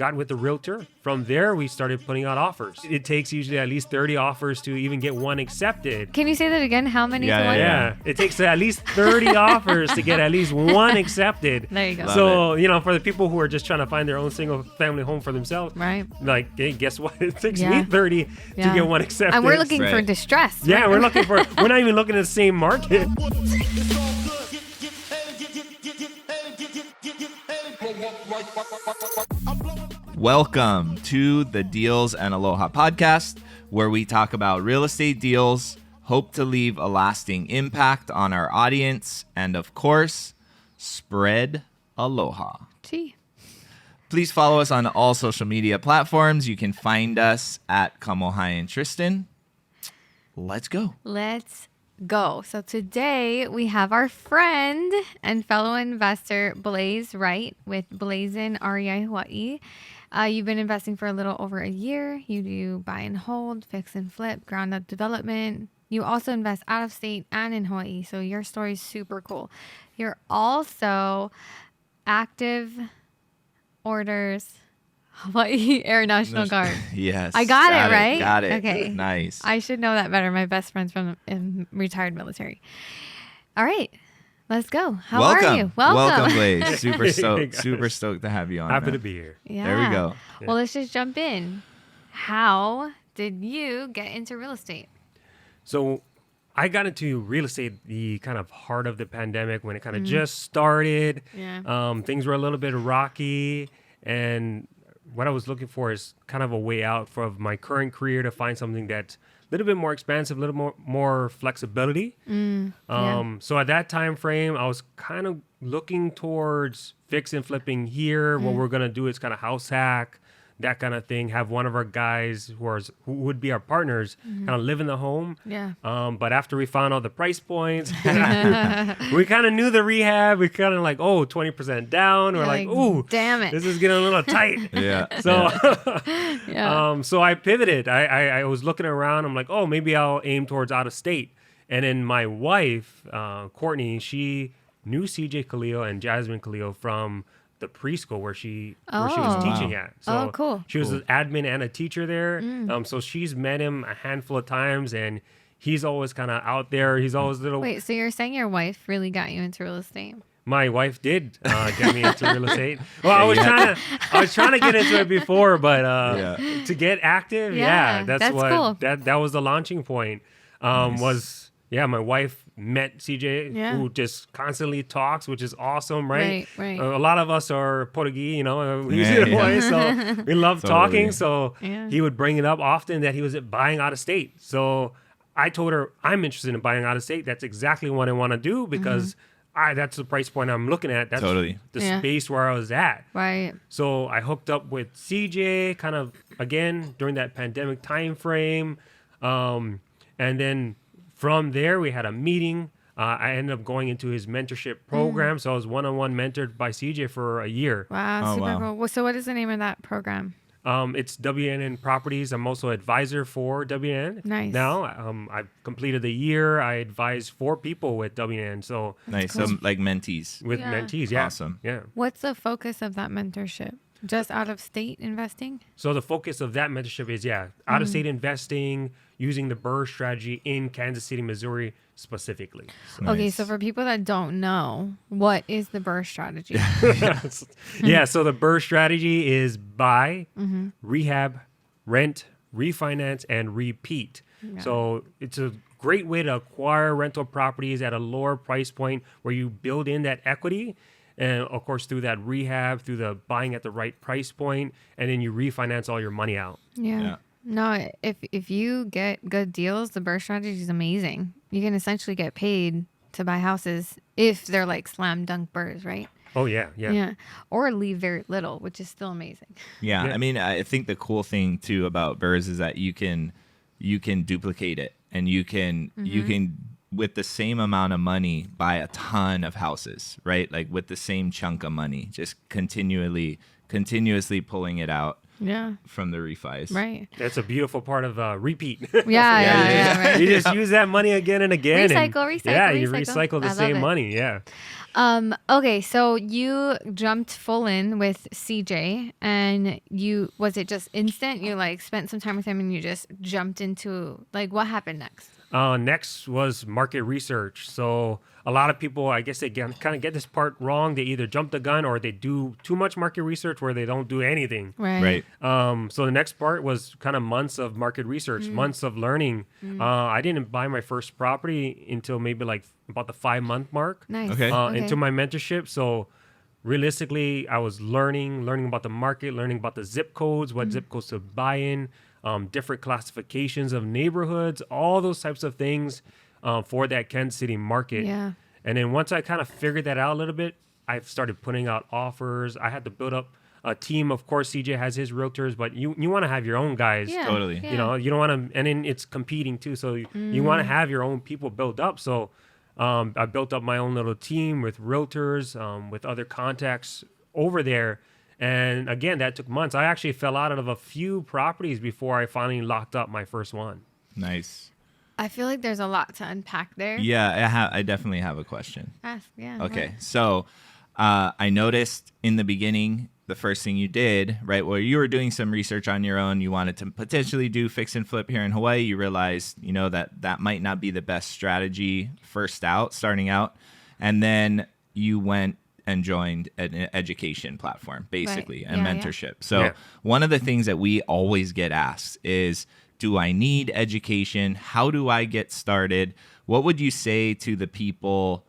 got with the realtor. From there, we started putting out offers. It takes usually at least 30 offers to even get one accepted. Can you say that again? How many to one? Yeah. It takes at least 30 offers to get at least one accepted. There you go. So, for the people who are just trying to find their own single family home for themselves, right? Like, hey, guess what? It takes me 30 to get one accepted. And we're looking for distress. Yeah, we're not even looking at the same market. Welcome to the Deals and Aloha podcast, where we talk about real estate deals, hope to leave a lasting impact on our audience, and of course, spread aloha. Gee. Please follow us on all social media platforms. You can find us at Kamohai and Tristan. Let's go. Let's go. So today we have our friend and fellow investor, Bleys Wright with Bleys REI Hawaii. You've been investing for a little over a year. You do buy and hold, fix and flip, ground up development. You also invest out of state and in Hawaii. So your story is super cool. You're also active orders Hawaii Air National Guard. Yes. I got it, right? Got it. Okay. Nice. I should know that better. My best friend's from retired military. All right. Let's go. How are you? Welcome, Bleys. Super stoked to have you on. Happy to be here. Yeah. There we go. Well, let's just jump in. How did you get into real estate? So I got into real estate the kind of heart of the pandemic when it kind of just started. Yeah. Things were a little bit rocky, and what I was looking for is kind of a way out from my current career to find something that's a little bit more expansive, a little more flexibility. So at that time frame, I was kind of looking towards fix and flipping here. What we're going to do is kind of house hack, that kind of thing. Have one of our guys who would be our partners kind of live in the home. Yeah. But after we found all the price points, we kind of knew the rehab. We kind of like, 20% down. We're like, ooh, damn it. this is getting a little tight. Yeah. So, so I pivoted. I was looking around. I'm like, maybe I'll aim towards out of state. And then my wife, Courtney, she knew CJ Khalil and Jasmine Khalil from the preschool where she was teaching at. So cool. She was an admin and a teacher there. So she's met him a handful of times, and he's always kind of out there. He's always little. Wait, so you're saying your wife really got you into real estate? My wife did get me into real estate. Well, I was trying to get into it before, but to get active, that's what cool. that was the launching point. My wife met CJ, who just constantly talks, which is awesome, right? Right. A lot of us are Portuguese, so we love talking. So he would bring it up often that he was buying out of state. So I told her, I'm interested in buying out of state. That's exactly what I want to do because that's the price point I'm looking at. That's the space where I was at. Right. So I hooked up with CJ kind of, again, during that pandemic time frame. And then from there, we had a meeting. I ended up going into his mentorship program. So I was one-on-one mentored by CJ for a year. Wow, super cool. Well, so what is the name of that program? It's WNN Properties. I'm also advisor for WNN. Nice. Now, I've completed the year. I advise 4 people with WNN. So nice. Cool. So like mentees. With mentees, yeah. Awesome. Yeah. What's the focus of that mentorship? Just out of state investing? So the focus of that mentorship is, out of state investing, using the BRRRR strategy in Kansas City, Missouri specifically. So. Okay, so for people that don't know, what is the BRRRR strategy? So the BRRRR strategy is buy, rehab, rent, refinance, and repeat. Yeah. So it's a great way to acquire rental properties at a lower price point where you build in that equity. And of course, through that rehab, through the buying at the right price point, and then you refinance all your money out. Yeah. No, if you get good deals, the BRRRR strategy is amazing. You can essentially get paid to buy houses if they're like slam dunk BRRRRs, right? Oh, yeah. Or leave very little, which is still amazing. Yeah. I mean, I think the cool thing too about BRRRRs is that you can duplicate it, and you can with the same amount of money buy a ton of houses, right? Like with the same chunk of money, just continuously pulling it out. from the refis. Right. That's a beautiful part of repeat. Yeah. Right. You just use that money again and again. Recycle. Yeah, you recycle the I love same it. money. Yeah. Okay, so you jumped full in with CJ, and was it just instant? You like spent some time with him and you just jumped into, like, what happened next? Next was market research. So a lot of people, I guess they kind of get this part wrong. They either jump the gun or they do too much market research where they don't do anything. Right. So the next part was kind of months of market research, months of learning. I didn't buy my first property until maybe like about the 5-month mark. Nice. Okay. Into my mentorship. So realistically, I was learning about the market, learning about the zip codes, what zip codes to buy in, different classifications of neighborhoods, all those types of things for that Kansas City market. Yeah. And then once I kind of figured that out a little bit, I started putting out offers. I had to build up a team. Of course, CJ has his realtors, but you want to have your own guys. Yeah. Totally. Yeah. You know, you don't want to, and then it's competing too. So you want to have your own people built up. So I built up my own little team with realtors, with other contacts over there. And again, that took months. I actually fell out of a few properties before I finally locked up my first one. Nice. I feel like there's a lot to unpack there. Yeah, I definitely have a question. Ask, yeah. Okay, what? so I noticed in the beginning, the first thing you did, right, where you were doing some research on your own, you wanted to potentially do fix and flip here in Hawaii. You realized, you know, that might not be the best strategy starting out. And then you went and joined an education platform, basically, Right. a Yeah, mentorship. So one of the things that we always get asked is, do I need education? How do I get started? What would you say to the people?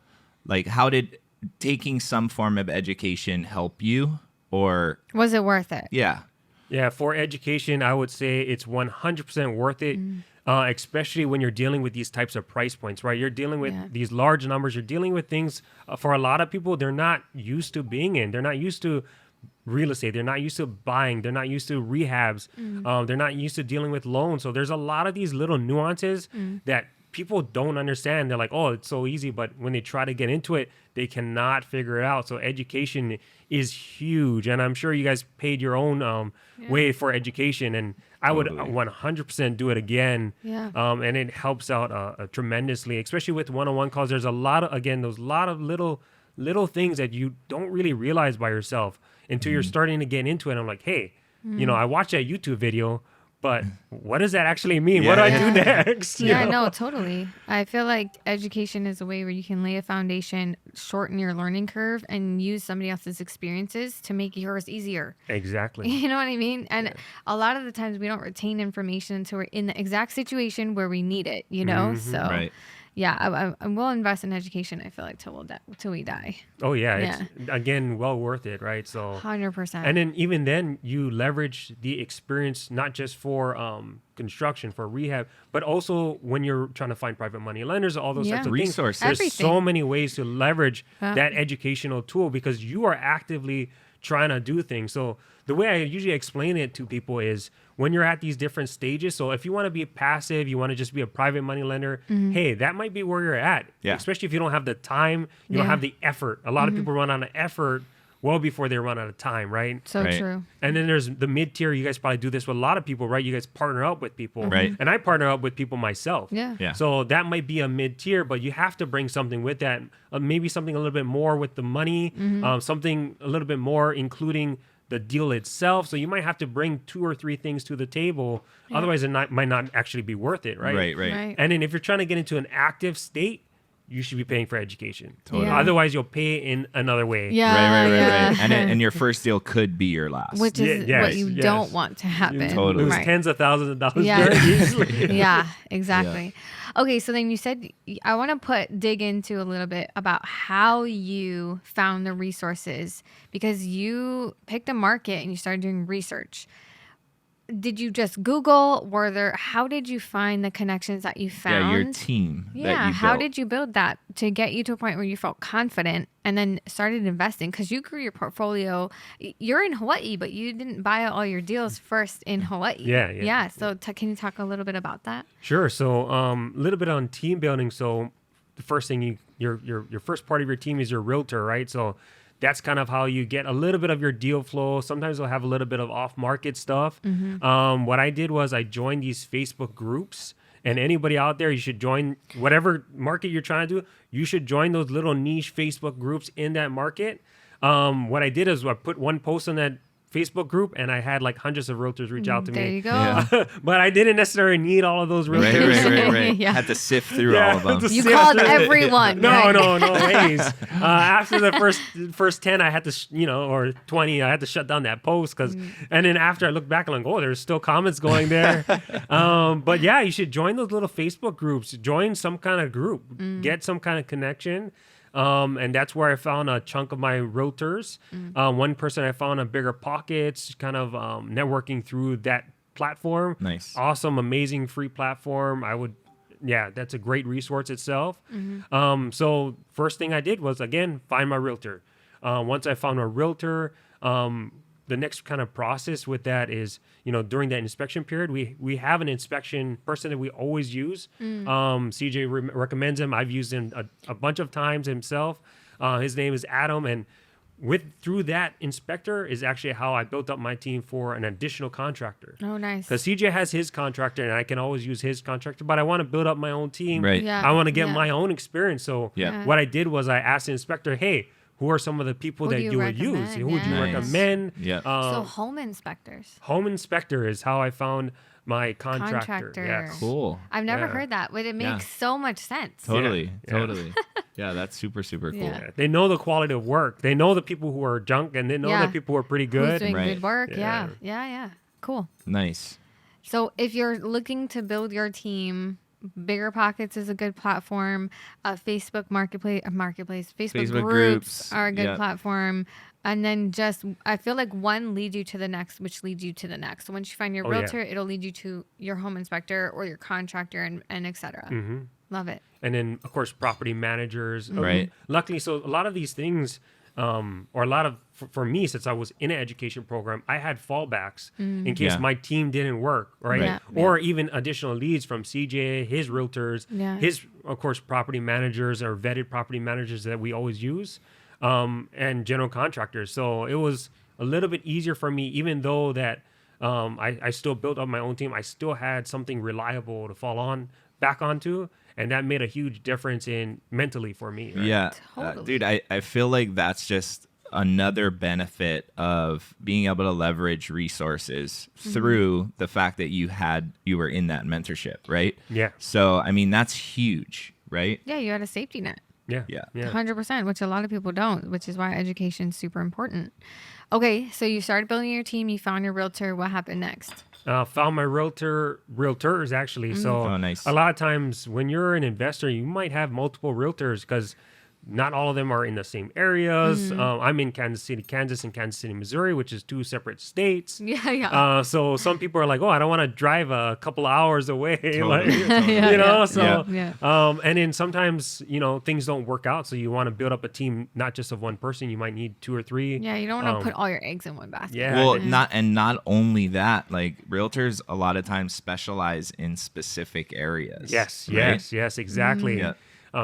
Like, how did taking some form of education help you? Or Was it worth it? yeah, Yeah, for education, I would say it's 100% worth it, especially when you're dealing with these types of price points, right? You're dealing with these large numbers. You're dealing with things for a lot of people they're not used to being in. They're not used to real estate. They're not used to buying. They're not used to rehabs. They're not used to dealing with loans. So there's a lot of these little nuances that people don't understand. They're like, oh, it's so easy. But when they try to get into it, they cannot figure it out. So education is huge. And I'm sure you guys paid your own way for education. And I would 100% do it again. Yeah. And it helps out tremendously, especially with one-on-one calls. There's a lot of, again, those lot of little things that you don't really realize by yourself until you're starting to get into it. I'm like, hey, you know, I watched that YouTube video, but what does that actually mean? What do I do next? You Yeah, know? no, totally. I feel like education is a way where you can lay a foundation, shorten your learning curve, and use somebody else's experiences to make yours easier. Exactly. You know what I mean? And a lot of the times we don't retain information until we're in the exact situation where we need it, you know? So, right. yeah, I will invest in education, I feel like, till we die. Oh, yeah. It's, again, well worth it, right? So 100%. And then even then, you leverage the experience not just for construction, for rehab, but also when you're trying to find private money lenders, all those types of resources. things. There's Everything. so many ways to leverage that educational tool because you are actively trying to do things. So the way I usually explain it to people is when you're at these different stages. So if you want to be passive, you want to just be a private money lender, hey, that might be where you're at. Yeah. Especially if you don't have the time, you don't have the effort. A lot of people run out of effort well before they run out of time, right? So Right. true. And then there's the mid-tier. You guys probably do this with a lot of people, right? You guys partner up with people. Right. And I partner up with people myself. Yeah. Yeah. So that might be a mid-tier, but you have to bring something with that. Maybe something a little bit more with the money, something a little bit more including the deal itself. So you might have to bring 2 or 3 things to the table. Otherwise, it might not actually be worth it, right? Right. And then if you're trying to get into an active state, you should be paying for education. Totally. Yeah. Otherwise, you'll pay in another way. Yeah. Right. And your first deal could be your last. Which is Yes, what you yes. don't want to happen. Totally. Lose Right. tens of thousands of dollars Yeah. very easily. Yeah, exactly. Okay, so then you said I want to dig into a little bit about how you found the resources because you picked a market and you started doing research. Did you just Google? How did you find the connections that you found? Yeah, your team. that Yeah, you how built. did you build that to get you to a point where you felt confident and then started investing? Because you grew your portfolio. You're in Hawaii, but you didn't buy all your deals first in Hawaii. Yeah. So can you talk a little bit about that? Sure. So a little bit on team building. So the first thing your first part of your team is your realtor, right? So that's kind of how you get a little bit of your deal flow. Sometimes they'll have a little bit of off-market stuff. What I did was I joined these Facebook groups. And anybody out there, you should join whatever market you're trying to do. You should join those little niche Facebook groups in that market. What I did is I put one post on that Facebook group, and I had like hundreds of realtors reach out to me. There you go. Yeah. But I didn't necessarily need all of those realtors. Right. Yeah. Had to sift through all of them. You called everyone. No, right? no ways. After the first 10, I had to, or 20, I had to shut down that post and then after I look back, I'm like, oh, there's still comments going there. But yeah, you should join those little Facebook groups. Join some kind of group. Get some kind of connection. And that's where I found a chunk of my realtors. One person I found on Bigger Pockets, kind of networking through that platform. Nice. Awesome, amazing free platform. That's a great resource itself. So first thing I did was, again, find my realtor. Once I found a realtor, the next kind of process with that is, during that inspection period, we have an inspection person that we always use. CJ recommends him. I've used him a bunch of times himself. His name is Adam. And through that inspector is actually how I built up my team for an additional contractor. Oh, nice. Because CJ has his contractor and I can always use his contractor, but I want to build up my own team. Right. Yeah. I want to get my own experience. So Yeah. what I did was I asked the inspector, hey, who are some of the people Who that do you you would use? recommend? Who would you Nice. recommend? Yeah. So home inspectors. Home inspector is how I found my contractor. Yes. Cool. I've never Yeah. heard that, but it makes so much sense. Totally. Yeah. Totally. Yeah, that's super, super cool. Yeah. They know the quality of work. They know the people who are junk, and they know Yeah. the people who are pretty Who's good. doing Right. good work? Yeah. Yeah. Cool. Nice. So if you're looking to build your team, Bigger Pockets is a good platform. Facebook marketplace, Facebook Facebook groups groups, are a good yeah. platform. And then I feel like one leads you to the next, which leads you to the next. So once you find your realtor, it'll lead you to your home inspector or your contractor and et cetera. Love it. And then, of course, property managers. Right. Luckily, so a lot of these things, or a lot of, for me, since I was in an education program, I had fallbacks in case Yeah. my team didn't work, right? Right. Yeah. Or even additional leads from CJ, his realtors, Yeah. his, of course, property managers or vetted property managers that we always use, and general contractors. So it was a little bit easier for me, even though that I still built up my own team. I still had something reliable to fall back onto. And that made a huge difference mentally for me. Right? Yeah. Totally. Dude, I feel like that's just another benefit of being able to leverage resources through the fact that you were in that mentorship, right? Yeah. So, I mean, that's huge, right? Yeah, you had a safety net. Yeah. Yeah. 100%, which a lot of people don't, which is why education is super important. Okay, so you started building your team. You found your realtor. What happened next? Found my realtors actually. So Oh, nice. a lot of times when you're an investor, you might have multiple realtors because not all of them are in the same areas. I'm in Kansas City, Kansas, and Kansas City, Missouri, which is two separate states. Yeah. So some people are like, oh, I don't want to drive a couple hours away. Totally. So, Yeah. and then sometimes, things don't work out. So you want to build up a team, not just of one person. You might need two or three. Yeah, you don't want to put all your eggs in one basket. Yeah. Well, not only that, like realtors a lot of times specialize in specific areas. Yes, right? yes, exactly. Yeah.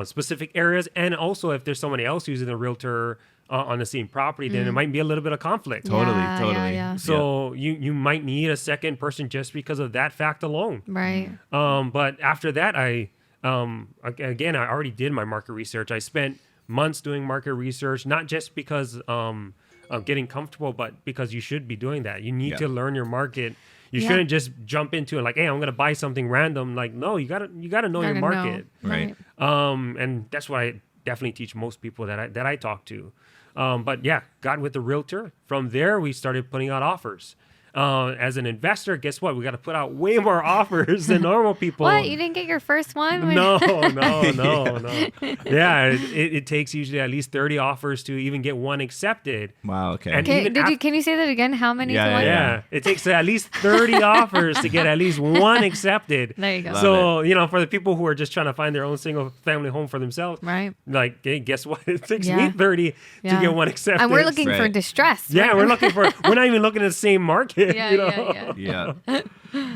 Specific areas, and also if there's somebody else using the realtor on the same property, then it might be a little bit of conflict. Totally. Yeah. So you might need a second person just because of that fact alone. Right. But after that, I already did my market research. I spent months doing market research, not just because of getting comfortable, but because you should be doing that. You need to learn your market. You shouldn't just jump into it like, hey, I'm going to buy something random. Like, no, you gotta know your market. Right. And that's what I definitely teach most people that I talk to. But yeah, got with the realtor. From there, we started putting out offers. As an investor, guess what? We got to put out way more offers than normal people. What? You didn't get your first one? No. Yeah, it takes usually at least 30 offers to even get one accepted. Wow. Okay. And Can you say that again? How many? Yeah, to one? Yeah, it takes at least 30 offers to get at least one accepted. There you go. Love So, for the people who are just trying to find their own single family home for themselves, Right. like, hey, guess what? It takes Yeah. me 30 to Yeah. get one accepted. And we're looking for Right. distress. Yeah, right? we're not even looking at the same market. Yeah. Yeah.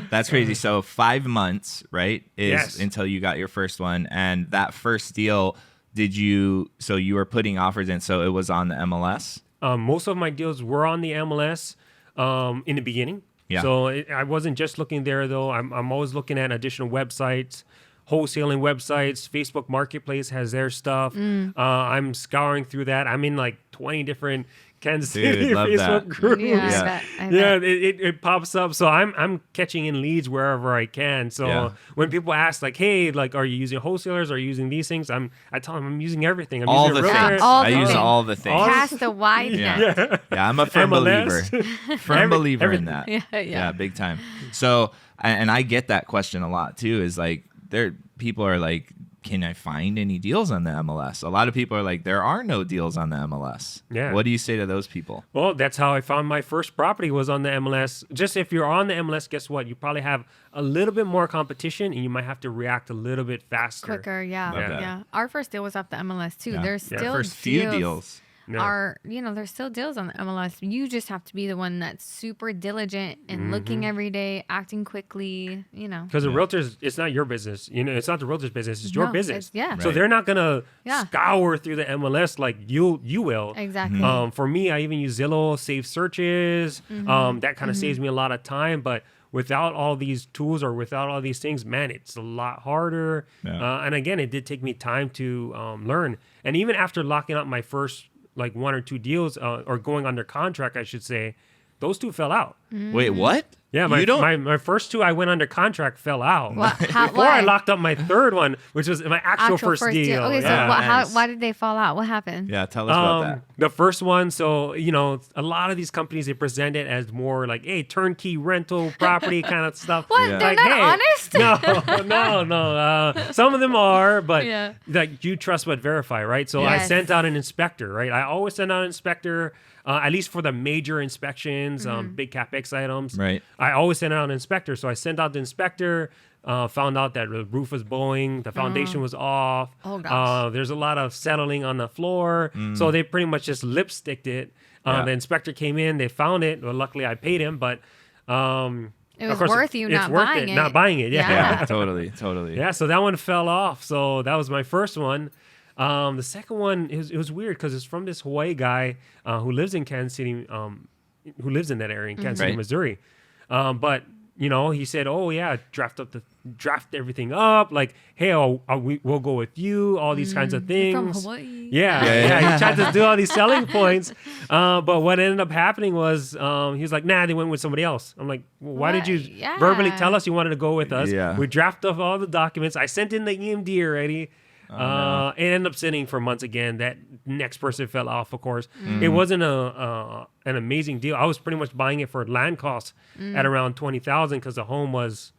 That's crazy. So 5 months, right, is Yes. until you got your first one. And that first deal, so you were putting offers in, so it was on the MLS? Most of my deals were on the MLS in the beginning. Yeah. So I wasn't just looking there, though. I'm always looking at additional websites, wholesaling websites. Facebook Marketplace has their stuff. I'm scouring through that. I'm in like 20 different Kansas City love Facebook that. groups. Yeah, I bet. Yeah, it pops up. So I'm catching in leads wherever I can. So when people ask like, hey, like, are you using wholesalers? Are you using these things? I tell them I'm using everything. I'm All using the Realtor. things. All I the use things. all the things. Cast the wide net. Yeah, I'm a firm MLS. believer. Firm believer in that. Yeah. Big time. So, and I get that question a lot too, is like, people are like, can I find any deals on the MLS? A lot of people are like, there are no deals on the MLS. Yeah. What do you say to those people? Well, that's how I found my first property was on the MLS. Just if you're on the MLS, guess what? You probably have a little bit more competition and you might have to react a little bit faster. Quicker, yeah. Love that. Yeah. Our first deal was off the MLS too. Yeah. There's Yeah, still first few deals. Yeah. there's still deals on the MLS. You just have to be the one that's super diligent and looking every day, acting quickly, Because the realtors, it's not your business. It's not the realtor's business. It's your No, business. yeah. So Right. they're not gonna Yeah. scour through the MLS like you will. Exactly. For me, I even use Zillow, save searches. That kind of saves me a lot of time. But without all these tools or without all these things, man, it's a lot harder. Yeah. And again, it did take me time to learn. And even after locking up my first like 1 or 2 deals or going under contract, I should say, those 2 fell out. Wait, what? Yeah, You don't- my first 2 I went under contract fell out. How- Before I why? locked up my third one, which was my actual first deal. Okay, so Yeah. Nice. why did they fall out? What happened? Yeah, tell us about that. The first one, so a lot of these companies, they present it as more like, hey, turnkey rental property kind of stuff. What? Yeah. They're Like, not hey, honest? No. Some of them are, but Yeah. like you trust but verify, right? So I Yes. sent out an inspector, right? I always send out an inspector, at least for the major inspections, big capex items. Right. I always send out an inspector. So I sent out the inspector, found out that the roof was blowing, the foundation was off. Oh, gosh. There's a lot of settling on the floor. So they pretty much just lipsticked it. Yeah. The inspector came in, they found it. Well, luckily I paid him, but It of was course, worth you it's not worth buying it. not buying it. Yeah. Yeah, totally. Yeah, so that one fell off. So that was my first one. The second one, it was weird because it's from this Hawaii guy who lives in Kansas City, who lives in that area in Kansas City, Right. Missouri. But he said, "Oh yeah, draft everything up. Like, hey, we'll go with you. All these kinds of things." From Hawaii. Yeah. He tried to do all these selling points, but what ended up happening was he was like, "Nah, they went with somebody else." I'm like, well, "Why did you What? Yeah. verbally tell us you wanted to go with us?" Yeah. We drafted up all the documents. I sent in the EMD already. It ended up sitting for months again. That next person fell off, of course. It wasn't an amazing deal. I was pretty much buying it for land costs at around $20,000 because the home was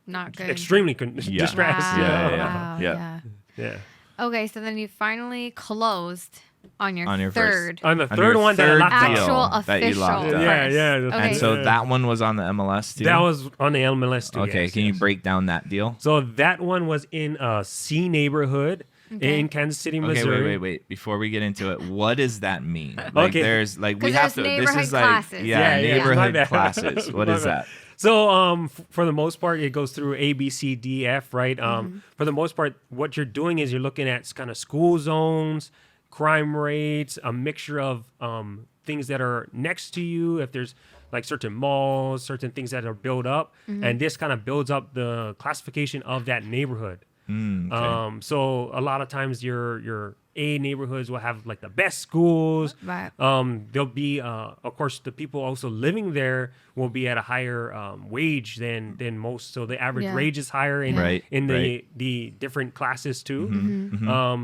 Not good. extremely Yeah. distressed. Wow, Yeah. Yeah. Okay, so then you finally closed on your, On your third. first. On the On third your one that I third locked up. deal Actual that you official locked up. Yeah, first. yeah. Okay. And so that one was on the MLS too? That was on the MLS too. Okay, yes, can you yes. break down that deal? So that one was in a C neighborhood Okay. in Kansas City, Okay, Missouri. wait. Before we get into it, what does that mean? Like, Okay. there's like we 'Cause have there's to. This neighborhood is like classes. My neighborhood bad. classes. What My is bad. that? So, for the most part, it goes through A, B, C, D, F, right? For the most part, what you're doing is you're looking at kind of school zones, crime rates, a mixture of things that are next to you. If there's like certain malls, certain things that are built up, and this kind of builds up the classification of that neighborhood. Okay. So a lot of times your A neighborhoods will have like the best schools. Right. There'll be, of course, the people also living there will be at a higher wage than most. So the average Yeah. wage is higher in Right, in the right. the different classes too.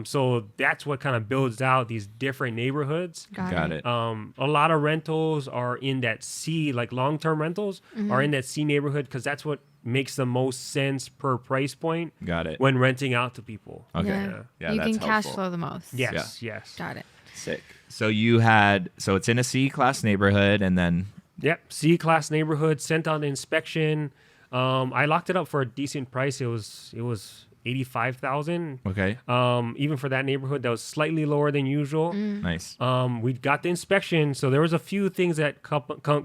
So that's what kind of builds out these different neighborhoods. Got it. A lot of rentals are in that C, like long-term rentals are in that C neighborhood because that's what makes the most sense per price point Got it. when renting out to people. Okay. Yeah. Yeah, you that's can cash helpful. flow the most. Yes, yes. Got it. Sick. So it's in a C class neighborhood, and then Yep, C-class neighborhood, sent out the inspection. I locked it up for a decent price. It was $85,000. okay, Even for that neighborhood, that was slightly lower than usual. nice. We got the inspection, so there was a few things that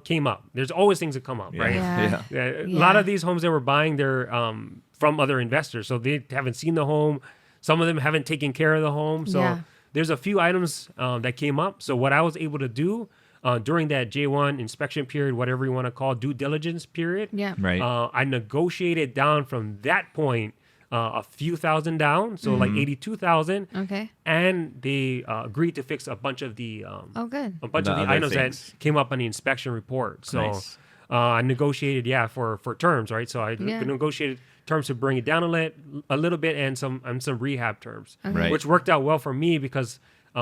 came up. There's always things that come up, right? Yeah. A lot of these homes that we're buying, they're from other investors, so they haven't seen the home. Some of them haven't taken care of the home. So there's a few items that came up. So what I was able to do during that J1 inspection period, whatever you want to call due diligence period, Right. I negotiated down from that point a few thousand down, so like 82,000. Okay. And they agreed to fix a bunch of the good. a bunch The of the other items things. that came up on the inspection report. So Nice. I negotiated, for terms, right? So I negotiated terms to bring it down a little bit and some rehab terms, Right. which worked out well for me because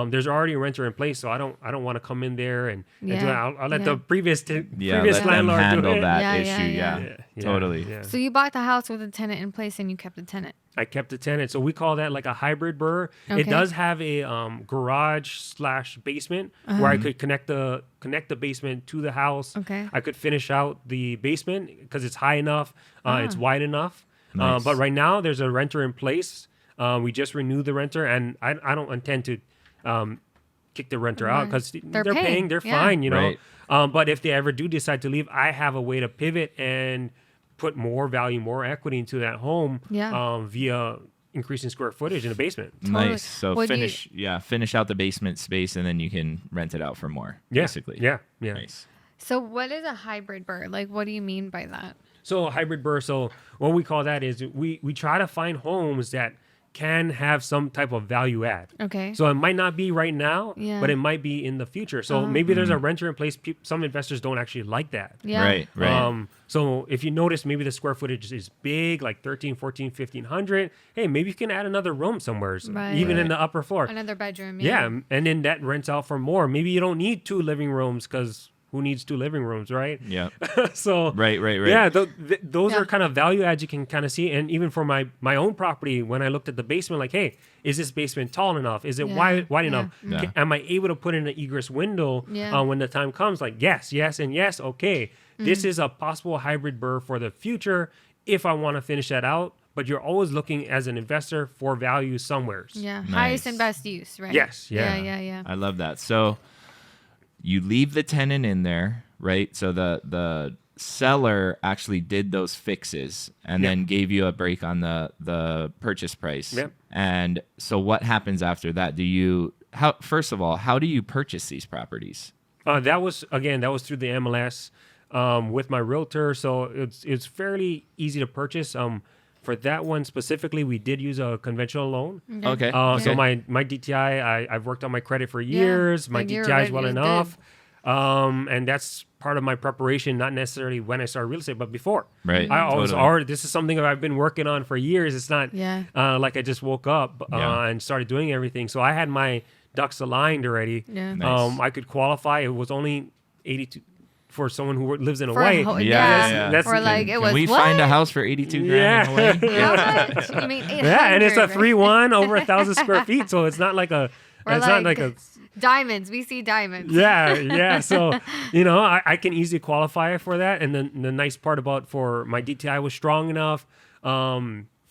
there's already a renter in place, so I don't want to come in there and do it. I'll let the previous Let them landlord handle do it. that Yeah, issue. yeah. Totally. Yeah. So you bought the house with a tenant in place and you kept the tenant. I kept the tenant, so we call that like a hybrid BRRRR. Okay. It does have a garage/basement where I could connect the basement to the house. Okay. I could finish out the basement because it's high enough, it's wide enough. Nice. But right now there's a renter in place. We just renewed the renter, and I don't intend to kick the renter out because they're paying. They're fine, you know. Right. But if they ever do decide to leave, I have a way to pivot and put more value, more equity into that home via increasing square footage in the basement. Nice. So Would finish out the basement space, and then you can rent it out for more. Yeah. Basically. Yeah. Nice. So what is a hybrid BRRRR? Like, what do you mean by that? So a hybrid BRRRR. So what we call that is we try to find homes that can have some type of value add. Okay. So it might not be right now, Yeah. but it might be in the future. So maybe there's a renter in place. Some investors don't actually like that. Yeah. Right. So if you notice, maybe the square footage is big, like 13, 14, 1,500. Hey, maybe you can add another room somewhere, Right. even in the upper floor. Another bedroom. Yeah, and then that rents out for more. Maybe you don't need 2 living rooms because who needs 2 living rooms, right? Yeah. So Right. yeah, those are kind of value adds you can kind of see. And even for my own property, when I looked at the basement, like, hey, is this basement tall enough? Is it wide enough? Yeah. Am I able to put in an egress window when the time comes? Like, yes, and yes. Okay, this is a possible hybrid BRRRR for the future if I want to finish that out. But you're always looking as an investor for value somewheres. Yeah. Nice. Highest and best use, right? Yes. Yeah. Yeah. I love that. So you leave the tenant in there, right? So the seller actually did those fixes and then gave you a break on the purchase price. Yep. And so what happens after that? First of all, how do you purchase these properties? That was through the MLS with my realtor. So it's fairly easy to purchase. For that one specifically, we did use a conventional loan. Okay. So my DTI, I've worked on my credit for years. My Like you're DTI is ready, well it's enough. And that's part of my preparation, not necessarily when I started real estate, but before. Right. I always Totally. this is something that I've been working on for years. It's not like I just woke up and started doing everything. So I had my ducks aligned already. Yeah. Nice. I could qualify. It was only 82 for someone who lives in For Hawaii. Yeah. That's- Or like it Can was we what? find a house for 82 grand in Hawaii? How much? You mean 800? Yeah, and it's a right? 3-1 over 1,000 square feet. So it's not like a. Or it's not like a. diamonds. We see diamonds. Yeah. So, I can easily qualify for that. And then the nice part for my DTI was strong enough.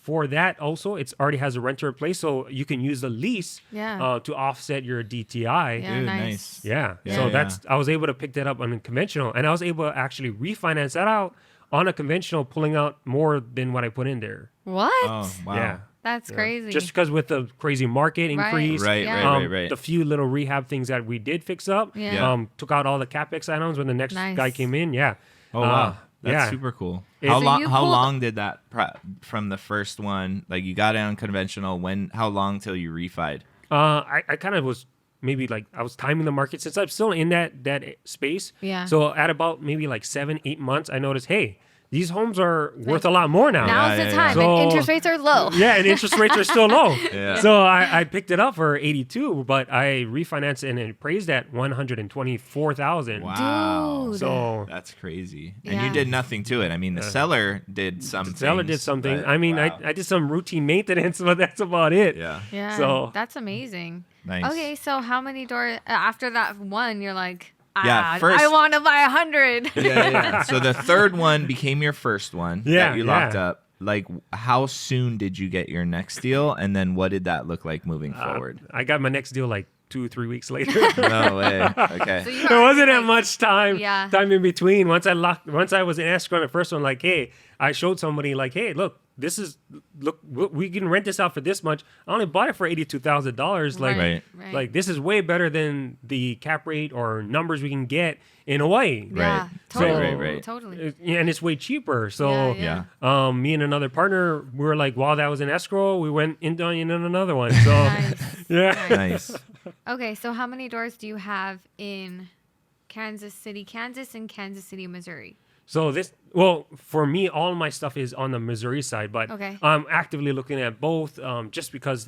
For that also, it already has a renter in place. So you can use the lease to offset your DTI. Yeah, Dude, nice. Yeah. Yeah, So yeah. I was able to pick that up on a conventional. And I was able to actually refinance that out on a conventional, pulling out more than what I put in there. What? Oh, wow. Yeah. That's crazy. Just because with the crazy market increase, Right, Yeah. right. the few little rehab things that we did fix up, Yeah. took out all the capex items when the next Nice. guy came in. Yeah. Oh, wow. That's yeah. super cool. So How you how pulled- long did that from the first one? Like you got it on conventional. How long till you refied? I kind of was maybe like I was timing the market since I'm still in that space. Yeah. So at about maybe like 7-8 months, I noticed, hey, these homes are worth a lot more now. Now's Yeah, the yeah, time, yeah. and So- interest rates are low. Yeah, and interest rates are still low. Yeah. So I picked it up for 82, but I refinanced it and it appraised at 124,000. Wow. Dude. So That's crazy. And Yeah. you did nothing to it. I mean, the seller did something. the seller did something. I mean, I did some routine maintenance, but that's about it. Yeah. Yeah. So- that's amazing. Nice. Okay, so how many doors after that one? You're like, first- I want to buy 100. Yeah. So the third one became your first one Yeah, that you locked yeah. up. Like, how soon did you get your next deal? And then what did that look like moving forward? I got my next deal like 2-3 weeks later. No way. Okay. So you There are, wasn't that like- much time Yeah. in between. Once I was in escrow on the first one, like, hey, I showed somebody like, hey, look, we can rent this out for this much. I only bought it for $82,000. Like, Right. like this is way better than the cap rate or numbers we can get in Hawaii. Yeah, Right. totally. Right. Totally. And it's way cheaper. So, Yeah. me and another partner, we were like, while that was in escrow, we went into another one. So, Nice. yeah. Nice. Okay, so how many doors do you have in Kansas City, Kansas, and Kansas City, Missouri? So for me, all my stuff is on the Missouri side, but Okay. I'm actively looking at both, just because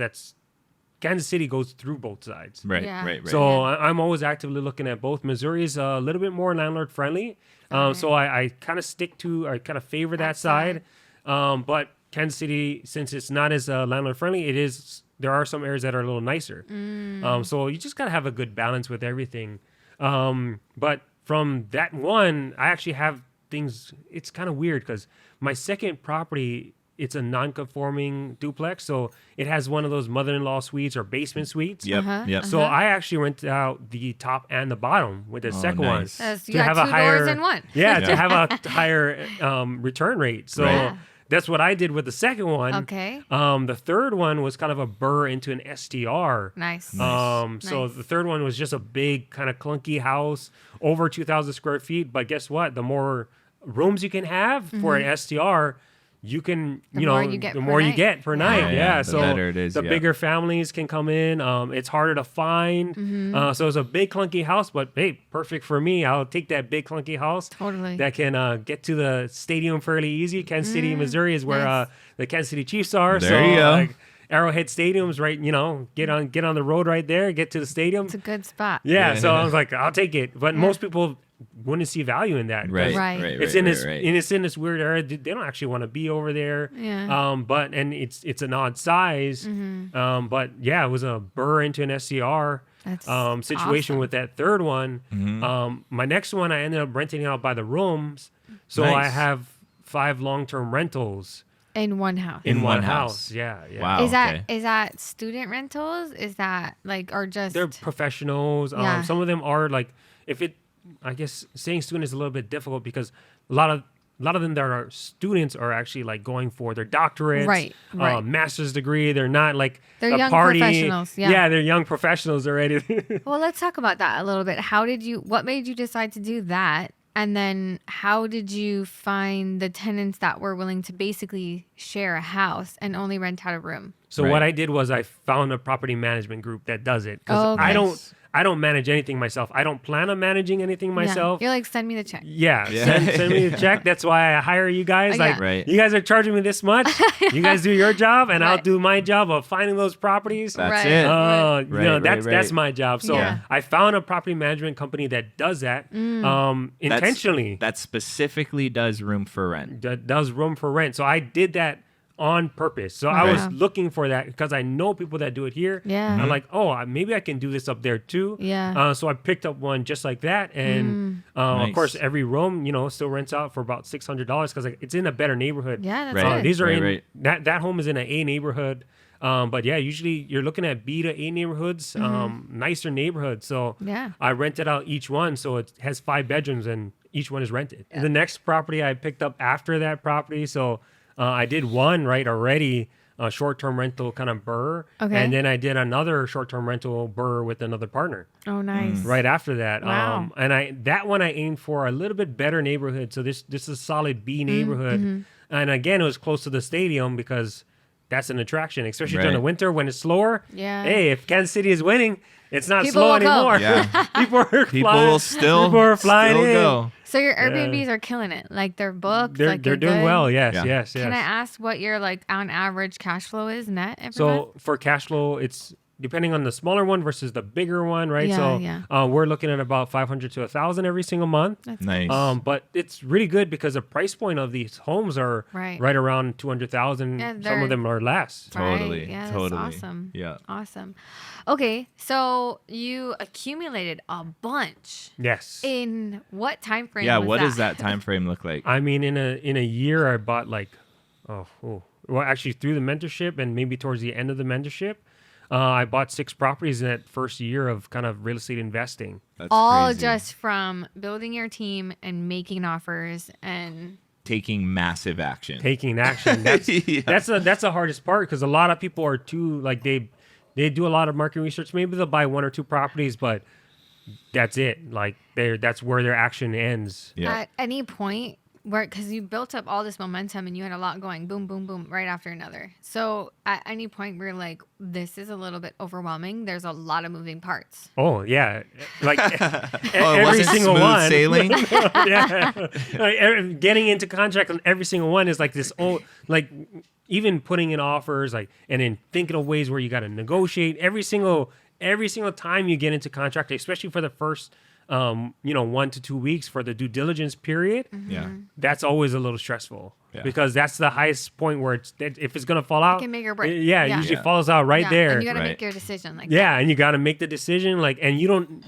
Kansas City goes through both sides. Right. Yeah. Right. So I'm always actively looking at both. Missouri is a little bit more landlord friendly. So I kind of favor that side. But Kansas City, since it's not as landlord friendly, there are some areas that are a little nicer. So you just got to have a good balance with everything. But from that one, I actually have things. It's kind of weird because my second property, it's a non-conforming duplex, so it has one of those mother-in-law suites or basement suites. Yep. Yep. So I actually rented out the top and the bottom with the second nice. one. You got two doors in one. Yeah, to have a higher return rate. So Right. that's what I did with the second one. Okay. The third one was kind of a BRRRR into an STR. Nice. So Nice. the third one was just a big kind of clunky house, over 2,000 square feet. But guess what? The more rooms you can have for an STR, you can, The more you get the per more you night. get per night. Yeah, Yeah. the So better it is, the yeah. bigger families can come in. It's harder to find. So it's a big clunky house, but hey, perfect for me. I'll take that big clunky house. Totally. That can get to the stadium fairly easy. Kansas City, Missouri is where Nice. the Kansas City Chiefs are. There you go. Like, Arrowhead Stadium's right, get on the road right there, get to the stadium. It's a good spot. Yeah, so I was like, I'll take it. But most people wouldn't see value in that. 'cause Right. Right. Right. It's right, in this right. and it's in this weird area. They don't actually want to be over there. Yeah. But it's an odd size. But yeah, it was a BRRRR into an SCR That's situation awesome. with that third one. Mm-hmm. My next one, I ended up renting out by the rooms, so I Nice. have 5 long-term rentals In one house. in In one one house. house. Yeah. Wow. Is that okay. is that student rentals? Is that like or just They're professionals. Yeah. Some of them are like, I guess saying student is a little bit difficult because a lot of them that are students are actually like going for their doctorates, Right. master's degree. They're not like They're a young party. professionals, yeah. They're young professionals already. Well, let's talk about that a little bit. What made you decide to do that? And then how did you find the tenants that were willing to basically share a house and only rent out a room? So Right. what I did was I found a property management group that does it because Oh, okay. I don't manage anything myself. I don't plan on managing anything myself. Yeah. You're like, send me the check. Yeah, Yeah. Send me the check. That's why I hire you guys. Yeah. Like, Right. you guys are charging me this much. You guys do your job, and I'll Right. do my job of finding those properties. That's Right. it. That's right, that's right. my job. So Yeah. I found a property management company that does that intentionally. That specifically does room for rent. That does room for rent. So I did that on purpose. So I was Wow. looking for that because I know people that do it here. Yeah. I'm like, maybe I can do this up there too. Yeah. So I picked up one just like that, and Nice. of course every room, still rents out for about $600 because it's in a better neighborhood. Yeah, that's Right. good. These are Right. that home is in an A neighborhood. But yeah, usually you're looking at B to A neighborhoods, nicer neighborhoods. So Yeah. I rented out each one, so it has 5 bedrooms and each one is rented. The next property I picked up after that property, so I did one already, short-term rental kind of BRRRR, Okay. and then I did another short-term rental BRRRR with another partner Oh, nice. right after that. Wow. And that one I aimed for a little bit better neighborhood. So this is a solid B neighborhood, and again it was close to the stadium because that's an attraction, especially during Right. the winter when it's slower. Yeah. Hey, if Kansas City is winning, it's not People slow will go. anymore. Yeah. People are People flying. will still, People are flying still in. go. So your Airbnbs are killing it. Like they're booked. They're like you're doing good? well. Yes, Yeah. yes, yes. Can I ask what your like on average cash flow is net every month? So for cash flow, it's depending on the smaller one versus the bigger one, right? Yeah, so yeah. We're looking at about 500 to 1,000 every single month. That's Nice. But it's really good because the price point of these homes are Right. around 200,000. Yeah, Some they're- of them are less. Totally. Right. Yeah, that's Totally. awesome. Yeah. Awesome. Okay, so you accumulated a bunch Yes. in what time frame? Yeah. was What that? does that time frame look like? I mean, in a year, I bought well, actually through the mentorship and maybe towards the end of the mentorship, I bought 6 properties in that first year of kind of real estate investing. That's All crazy. just from building your team and making offers and taking massive action. Taking action. That's Yeah. that's the hardest part, because a lot of people are too like they do a lot of market research. Maybe they'll buy 1 or 2 properties, but that's it. Like that's where their action ends. Yeah. At any point where, because you built up all this momentum and you had a lot going, boom, boom, boom, right after another. So at any point where you're like, this is a little bit overwhelming. There's a lot of moving parts. Oh yeah, like Oh, it every wasn't single smooth one. sailing. Yeah, like, getting into contract on every single one is like this. Like even putting in offers, like, and then thinking of ways where you got to negotiate every single time you get into contract, especially for the first 1 to 2 weeks for the due diligence period. Yeah. That's always a little stressful. Yeah. Because that's the highest point where if it's gonna fall out, can make or break. It Yeah. usually Yeah. falls out right there. And you got to Right. make your decision. Like, Yeah, and you got to make the decision. Like, and you don't,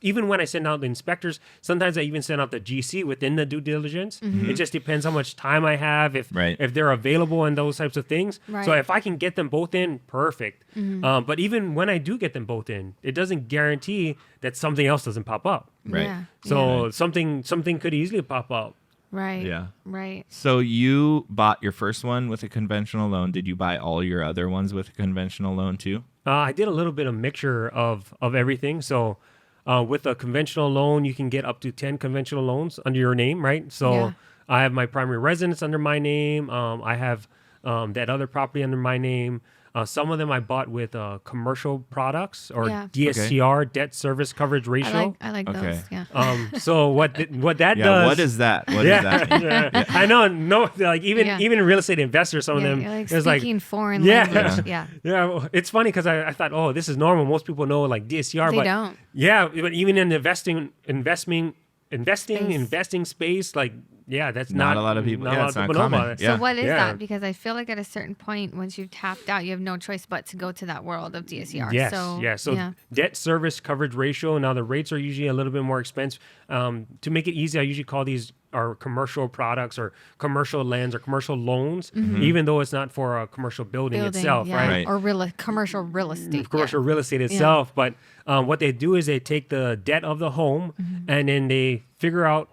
even when I send out the inspectors, sometimes I even send out the GC within the due diligence. It just depends how much time I have, if they're available and those types of things. Right. So if I can get them both in, perfect. But even when I do get them both in, it doesn't guarantee that something else doesn't pop up. Right. Yeah. So something could easily pop up. Right. Yeah. Right. So you bought your first one with a conventional loan. Did you buy all your other ones with a conventional loan too? I did a little bit of mixture of everything. So with a conventional loan, you can get up to 10 conventional loans under your name, right? So Yeah. I have my primary residence under my name. I have that other property under my name. Some of them I bought with commercial products or Yeah. DSCR, debt service coverage ratio. I like Okay. those. Yeah. So what that Yeah. does? What is that? What does that mean? Yeah. I know. No, like even Yeah. real estate investors, some of Yeah, them, you're like it's speaking foreign Yeah. language. Yeah. Yeah, well, it's funny because I thought, oh, this is normal. Most people know like DSCR, They but don't. yeah, but even in investing space, like that's Not a lot of people- Not a yeah, lot it's of not people know common. about it. Yeah. So what is Yeah. that? Because I feel like at a certain point, once you've tapped out, you have no choice but to go to that world of DSCR. Yes, So, yeah. So yeah. debt service coverage ratio. Now the rates are usually a little bit more expensive. To make it easy, I usually call these our commercial products or commercial lands or commercial loans, even though it's not for a commercial building itself, yeah. right? Or commercial real estate. Commercial real estate itself. But what they do is they take the debt of the home and then they figure out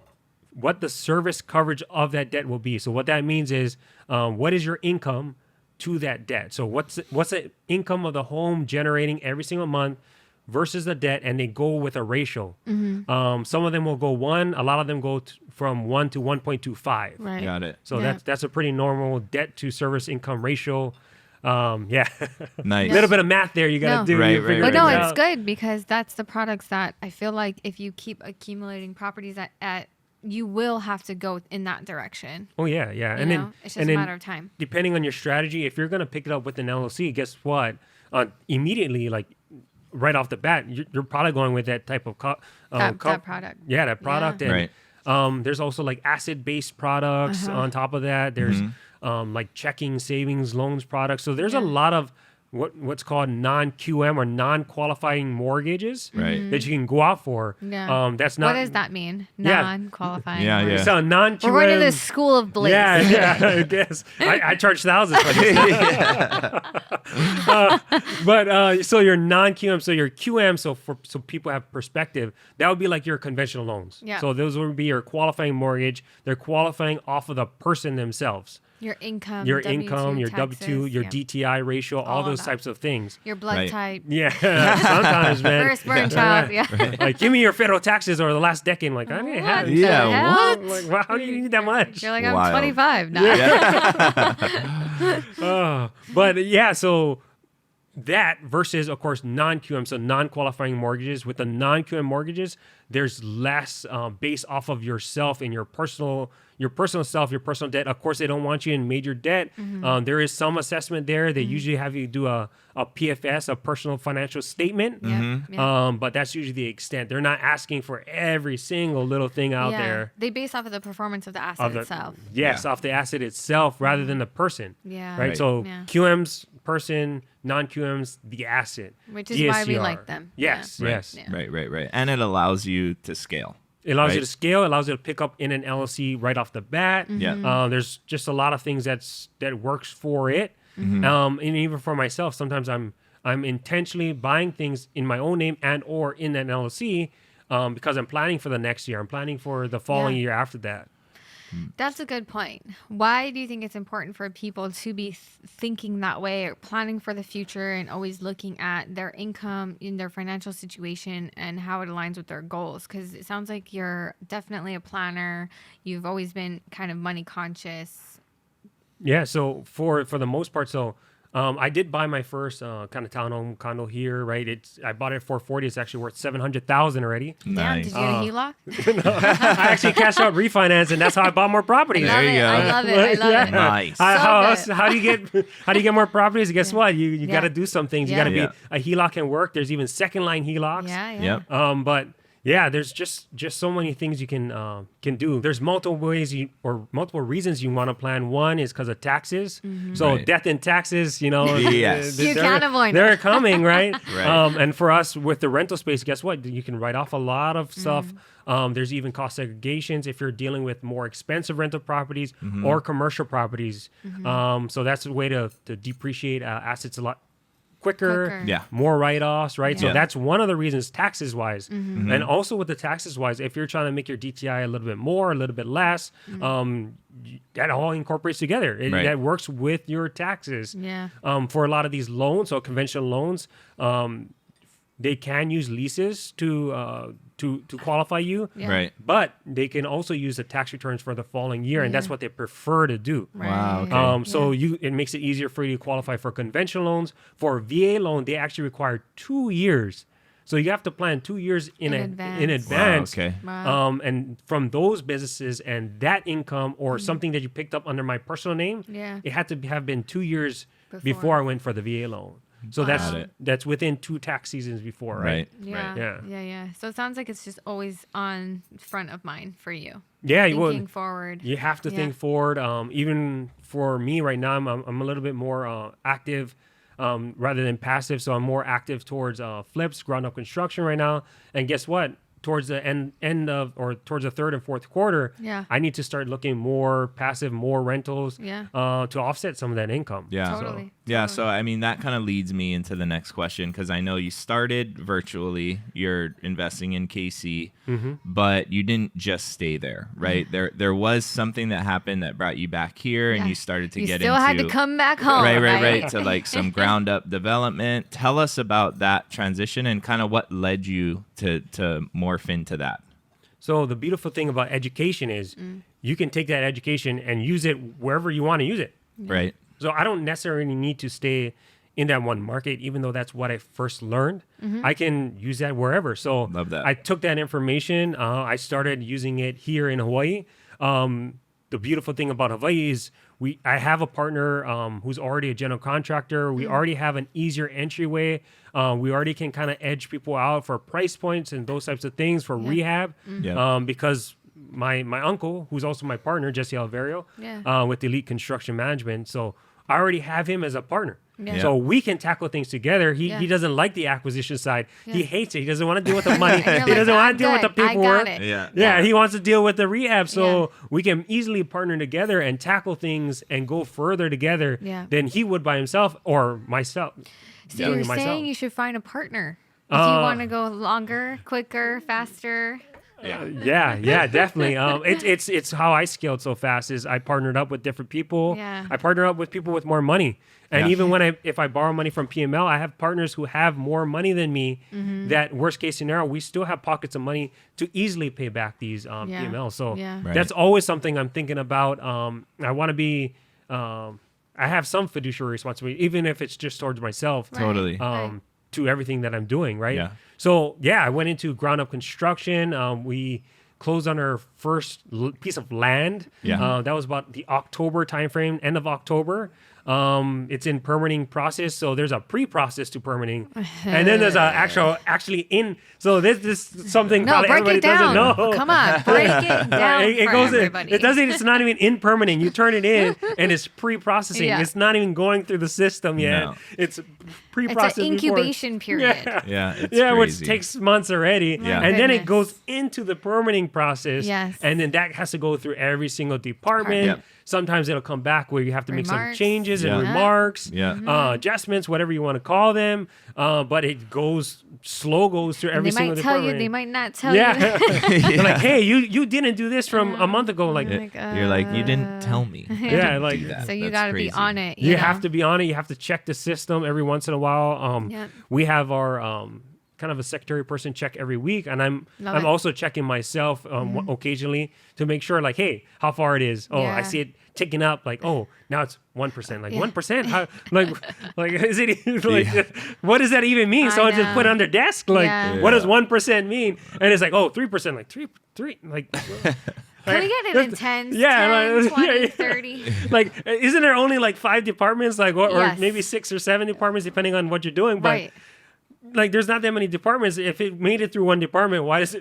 what the service coverage of that debt will be. So what that means is what is your income to that debt? So what's the income of the home generating every single month versus the debt, and they go with a ratio. Some of them will go 1. A lot of them go from 1 to 1.25. Right. Got it. So Yeah. that's a pretty normal debt to service income ratio. Yeah. Nice. A little bit of math there you got to No. do. Right, You right, figure But right. it no, out. it's good because that's the products that I feel like if you keep accumulating properties at you will have to go in that direction. Oh yeah. You And know? then It's just and a then matter of time. depending on your strategy, if you're going to pick it up with an LLC, guess what? Immediately, like right off the bat, you're probably going with that type of That product. Yeah, that product. Yeah. And Right. there's also like asset-based products on top of that. There's like checking, savings, loans products. So there's a lot of what's called non-QM or non-qualifying mortgages Right. that you can go out for. Yeah. That's not. What does that mean? Yeah. Non-qualifying. Yeah, yeah. So non-QM. We're going to the school of Bleys. Yeah, I guess. I charge thousands for this. But so your non-QM, so your QM, so people have perspective, that would be like your conventional loans. Yeah. So those would be your qualifying mortgage. They're qualifying off of the person themselves. Your income. Your W-2 income, your taxes, W2, your yeah. DTI ratio, all of those that. types of things. Your blood Right. type. Yeah, sometimes, man. Firstborn child. Yeah. Like, give me your federal taxes over the last decade. I'm like, I didn't have it. the Yeah, hell? what? Like, wow, how do you need that much? You're like, I'm Wild. 25 now. But yeah, so that versus, of course, non-QM, so non-qualifying mortgages. With the non-QM mortgages, there's less based off of yourself and your personal self, your personal debt. Of course, they don't want you in major debt. There is some assessment there. They usually have you do a PFS, a personal financial statement. Yeah. But that's usually the extent. They're not asking for every single little thing out there. They base off of the performance of the asset itself. Yes, off the asset itself rather than the person. Yeah. Right. Right. So Yeah. QM's person, non-QM's the asset. Which is why we DSCR. like them. Yes. Yeah. Yes. Yeah. Right. And it allows you to scale. It allows you Right. to scale. It allows you to pick up in an LLC right off the bat. Yeah. There's just a lot of things that works for it. Mm-hmm. And even for myself, sometimes I'm intentionally buying things in my own name and or in an LLC because I'm planning for the next year. I'm planning for the following Yeah. year after that. That's a good point. Why do you think it's important for people to be thinking that way, or planning for the future, and always looking at their income in their financial situation and how it aligns with their goals? Because it sounds like you're definitely a planner. You've always been kind of money conscious. Yeah. So for the most part, I did buy my first kind of townhome condo here, right? I bought it at 440. It's actually worth $700,000 already. Damn, did you get a HELOC? I actually cashed out refinance, and that's how I bought more properties. There you go. I love it. I love it. Nice. How do you get more properties? Guess what? You got to do some things. You got to Yeah. be a HELOC can work. There's even second line HELOCs. Yeah. Yep. But yeah, there's just so many things you can do. There's multiple ways multiple reasons you want to plan. One is because of taxes. So Right. death and taxes, Yes. You can't avoid they're coming, right? Right. And for us with the rental space, guess what? You can write off a lot of stuff. There's even cost segregations if you're dealing with more expensive rental properties or commercial properties. So that's a way to depreciate assets a lot quicker. Yeah. More write-offs, right? Yeah. So that's one of the reasons taxes wise. And also with the taxes wise, if you're trying to make your DTI a little bit more, a little bit less, that all incorporates together. Right. That works with your taxes. Yeah. For a lot of these loans, so conventional loans, they can use leases to qualify you. Yeah. Right. But they can also use the tax returns for the following year, and that's what they prefer to do. Wow, okay. So it makes it easier for you to qualify for conventional loans. For a VA loan, they actually require 2 years. So you have to plan 2 years in advance. Wow, okay. Wow. And from those businesses and that income or something that you picked up under my personal name, Yeah. it had to have been 2 years Before. before I went for the VA loan. So Got it. that's within 2 tax seasons before, right? Yeah. Yeah. Yeah. So it sounds like it's just always on front of mind for you. Yeah, Thinking forward. You have to Yeah. think forward. Even for me right now, I'm a little bit more active rather than passive. So I'm more active towards flips, ground up construction right now. And guess what? Towards the end of or towards the third and fourth quarter, Yeah. I need to start looking more passive, more rentals Yeah. to offset some of that income. Yeah. Totally. Yeah, so I mean that kind of leads me into the next question because I know you started virtually, you're investing in KC, but you didn't just stay there, right? There was something that happened that brought you back here, and Yeah. you started to You get still into had to come back home. right to like some ground up development. Tell us about that transition and kind of what led you to morph into that. So the beautiful thing about education is you can take that education and use it wherever you want to use it. Right. So I don't necessarily need to stay in that one market, even though that's what I first learned. I can use that wherever. So Love that. I took that information. I started using it here in Hawaii. The beautiful thing about Hawaii is I have a partner who's already a general contractor. We already have an easier entryway. We already can kind of edge people out for price points and those types of things for rehab. Yeah. Because my uncle, who's also my partner, Jesse Alverio, with Elite Construction Management. So I already have him as a partner. Yeah. So we can tackle things together. He doesn't like the acquisition side. He hates it. He doesn't want to deal with the money. You're He doesn't like, want to deal with the "I'm good. I got paperwork. it." Yeah, he wants to deal with the rehab. So we can easily partner together and tackle things and go further together than he would by himself or myself. So you're saying you should find a partner if you want to go longer, quicker, faster. Yeah, definitely. It's how I scaled so fast is I partnered up with different people. Yeah. I partner up with people with more money. And even if I borrow money from PML, I have partners who have more money than me. That worst case scenario, we still have pockets of money to easily pay back these PML. So that's always something I'm thinking about. I want to be, I have some fiduciary responsibility, even if it's just towards myself. Totally. To everything that I'm doing, right? Yeah. So I went into ground up construction. We closed on our first piece of land. Yeah. That was about the October timeframe, end of October. It's in permitting process, so there's a pre-process to permitting, and then there's actually in. So this is something No, probably break everybody it down. doesn't know. Come on, break it down It for goes. everybody. It doesn't. It's not even in permitting. You turn it in, and it's pre-processing. Yeah. It's not even going through the system yet. No. It's It's pre-processed. an incubation period. Yeah, it's which crazy. takes months already. Yeah. And then it Goodness. goes into the permitting process. Yes. Yes. And then that has to go through every single department. Yep. Sometimes it'll come back where you have to make some Remarks. changes and Yeah. remarks, Yeah. adjustments, whatever you want to call them. But it goes through And every they single might tell department. you, they might not tell you. Yeah. They're like, hey, you didn't do this from a month ago. Like, Like, You're like, you didn't tell me. You Yeah, didn't like- do that. So you That's got to be crazy. on it. you know? have to be on it. You have to check the system every once in a while. Yep. We have our kind of a secretary person check every week, and I'm Love it. also checking myself occasionally to make sure, like, hey, how far it is. Oh, I Yeah. see it ticking up. Like, oh, now it's 1%. Like 1%. How, like is it like? Yeah. What does that even mean? I Someone just put it know. on their desk. Like, Yeah. what does 1% mean? And it's like, oh, 3%. Like three. Like. Can we get it in tens? Yeah, 10, like- 20, yeah. 30. Like, isn't there only like 5 departments, like, or Yes. maybe 6 or 7 departments, depending on what you're doing? But Right. like, there's not that many departments. If it made it through one department, why is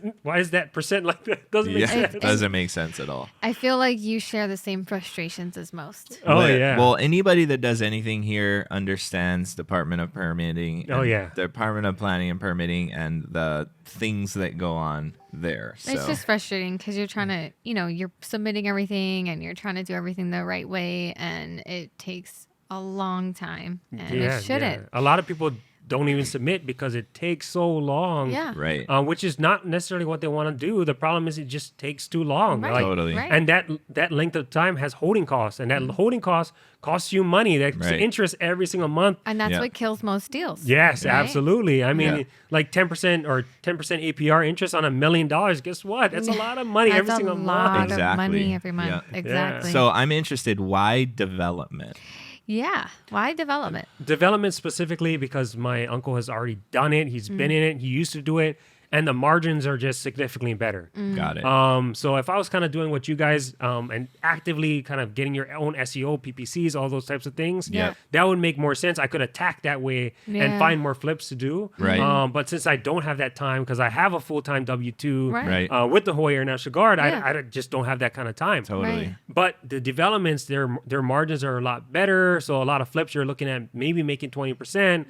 that percent like that? Doesn't make Yeah, sense. it doesn't make sense at all. I feel like you share the same frustrations as most. Oh But- yeah. Well, anybody that does anything here understands Department of Permitting. Oh, and yeah. Department of Planning and Permitting and the things that go on there. So It's just frustrating because you're trying to, you're submitting everything and you're trying to do everything the right way, and it takes a long time, and it shouldn't. A lot of people don't even submit because it takes so long. Yeah. right. Which is not necessarily what they want to do. The problem is it just takes too long. Right. Like, Totally. Right. And that length of time has holding costs, and that holding cost costs you money. That's Right. interest every single month. And that's Yeah. what kills most deals. Yes, Right? absolutely. I mean, Yeah. like 10% or 10% APR interest on $1 million. Guess what? That's a lot of money every That's single a lot month. of Exactly. money every month. Yeah. Exactly. So I'm interested. Why development? yeah. Why development? Development specifically because my uncle has already done it. He's been in it. He used to do it. And the margins are just significantly better. Got it. So if I was kind of doing what you guys and actively kind of getting your own SEO, PPCs, all those types of things, Yeah. that would make more sense. I could attack that way Yeah. and find more flips to do. Right. But since I don't have that time, because I have a full-time W-2 Right. Right. with the Hawaii Air National Guard, Yeah. I just don't have that kind of time. Totally. Right. But the developments, their margins are a lot better. So a lot of flips, you're looking at maybe making 20%.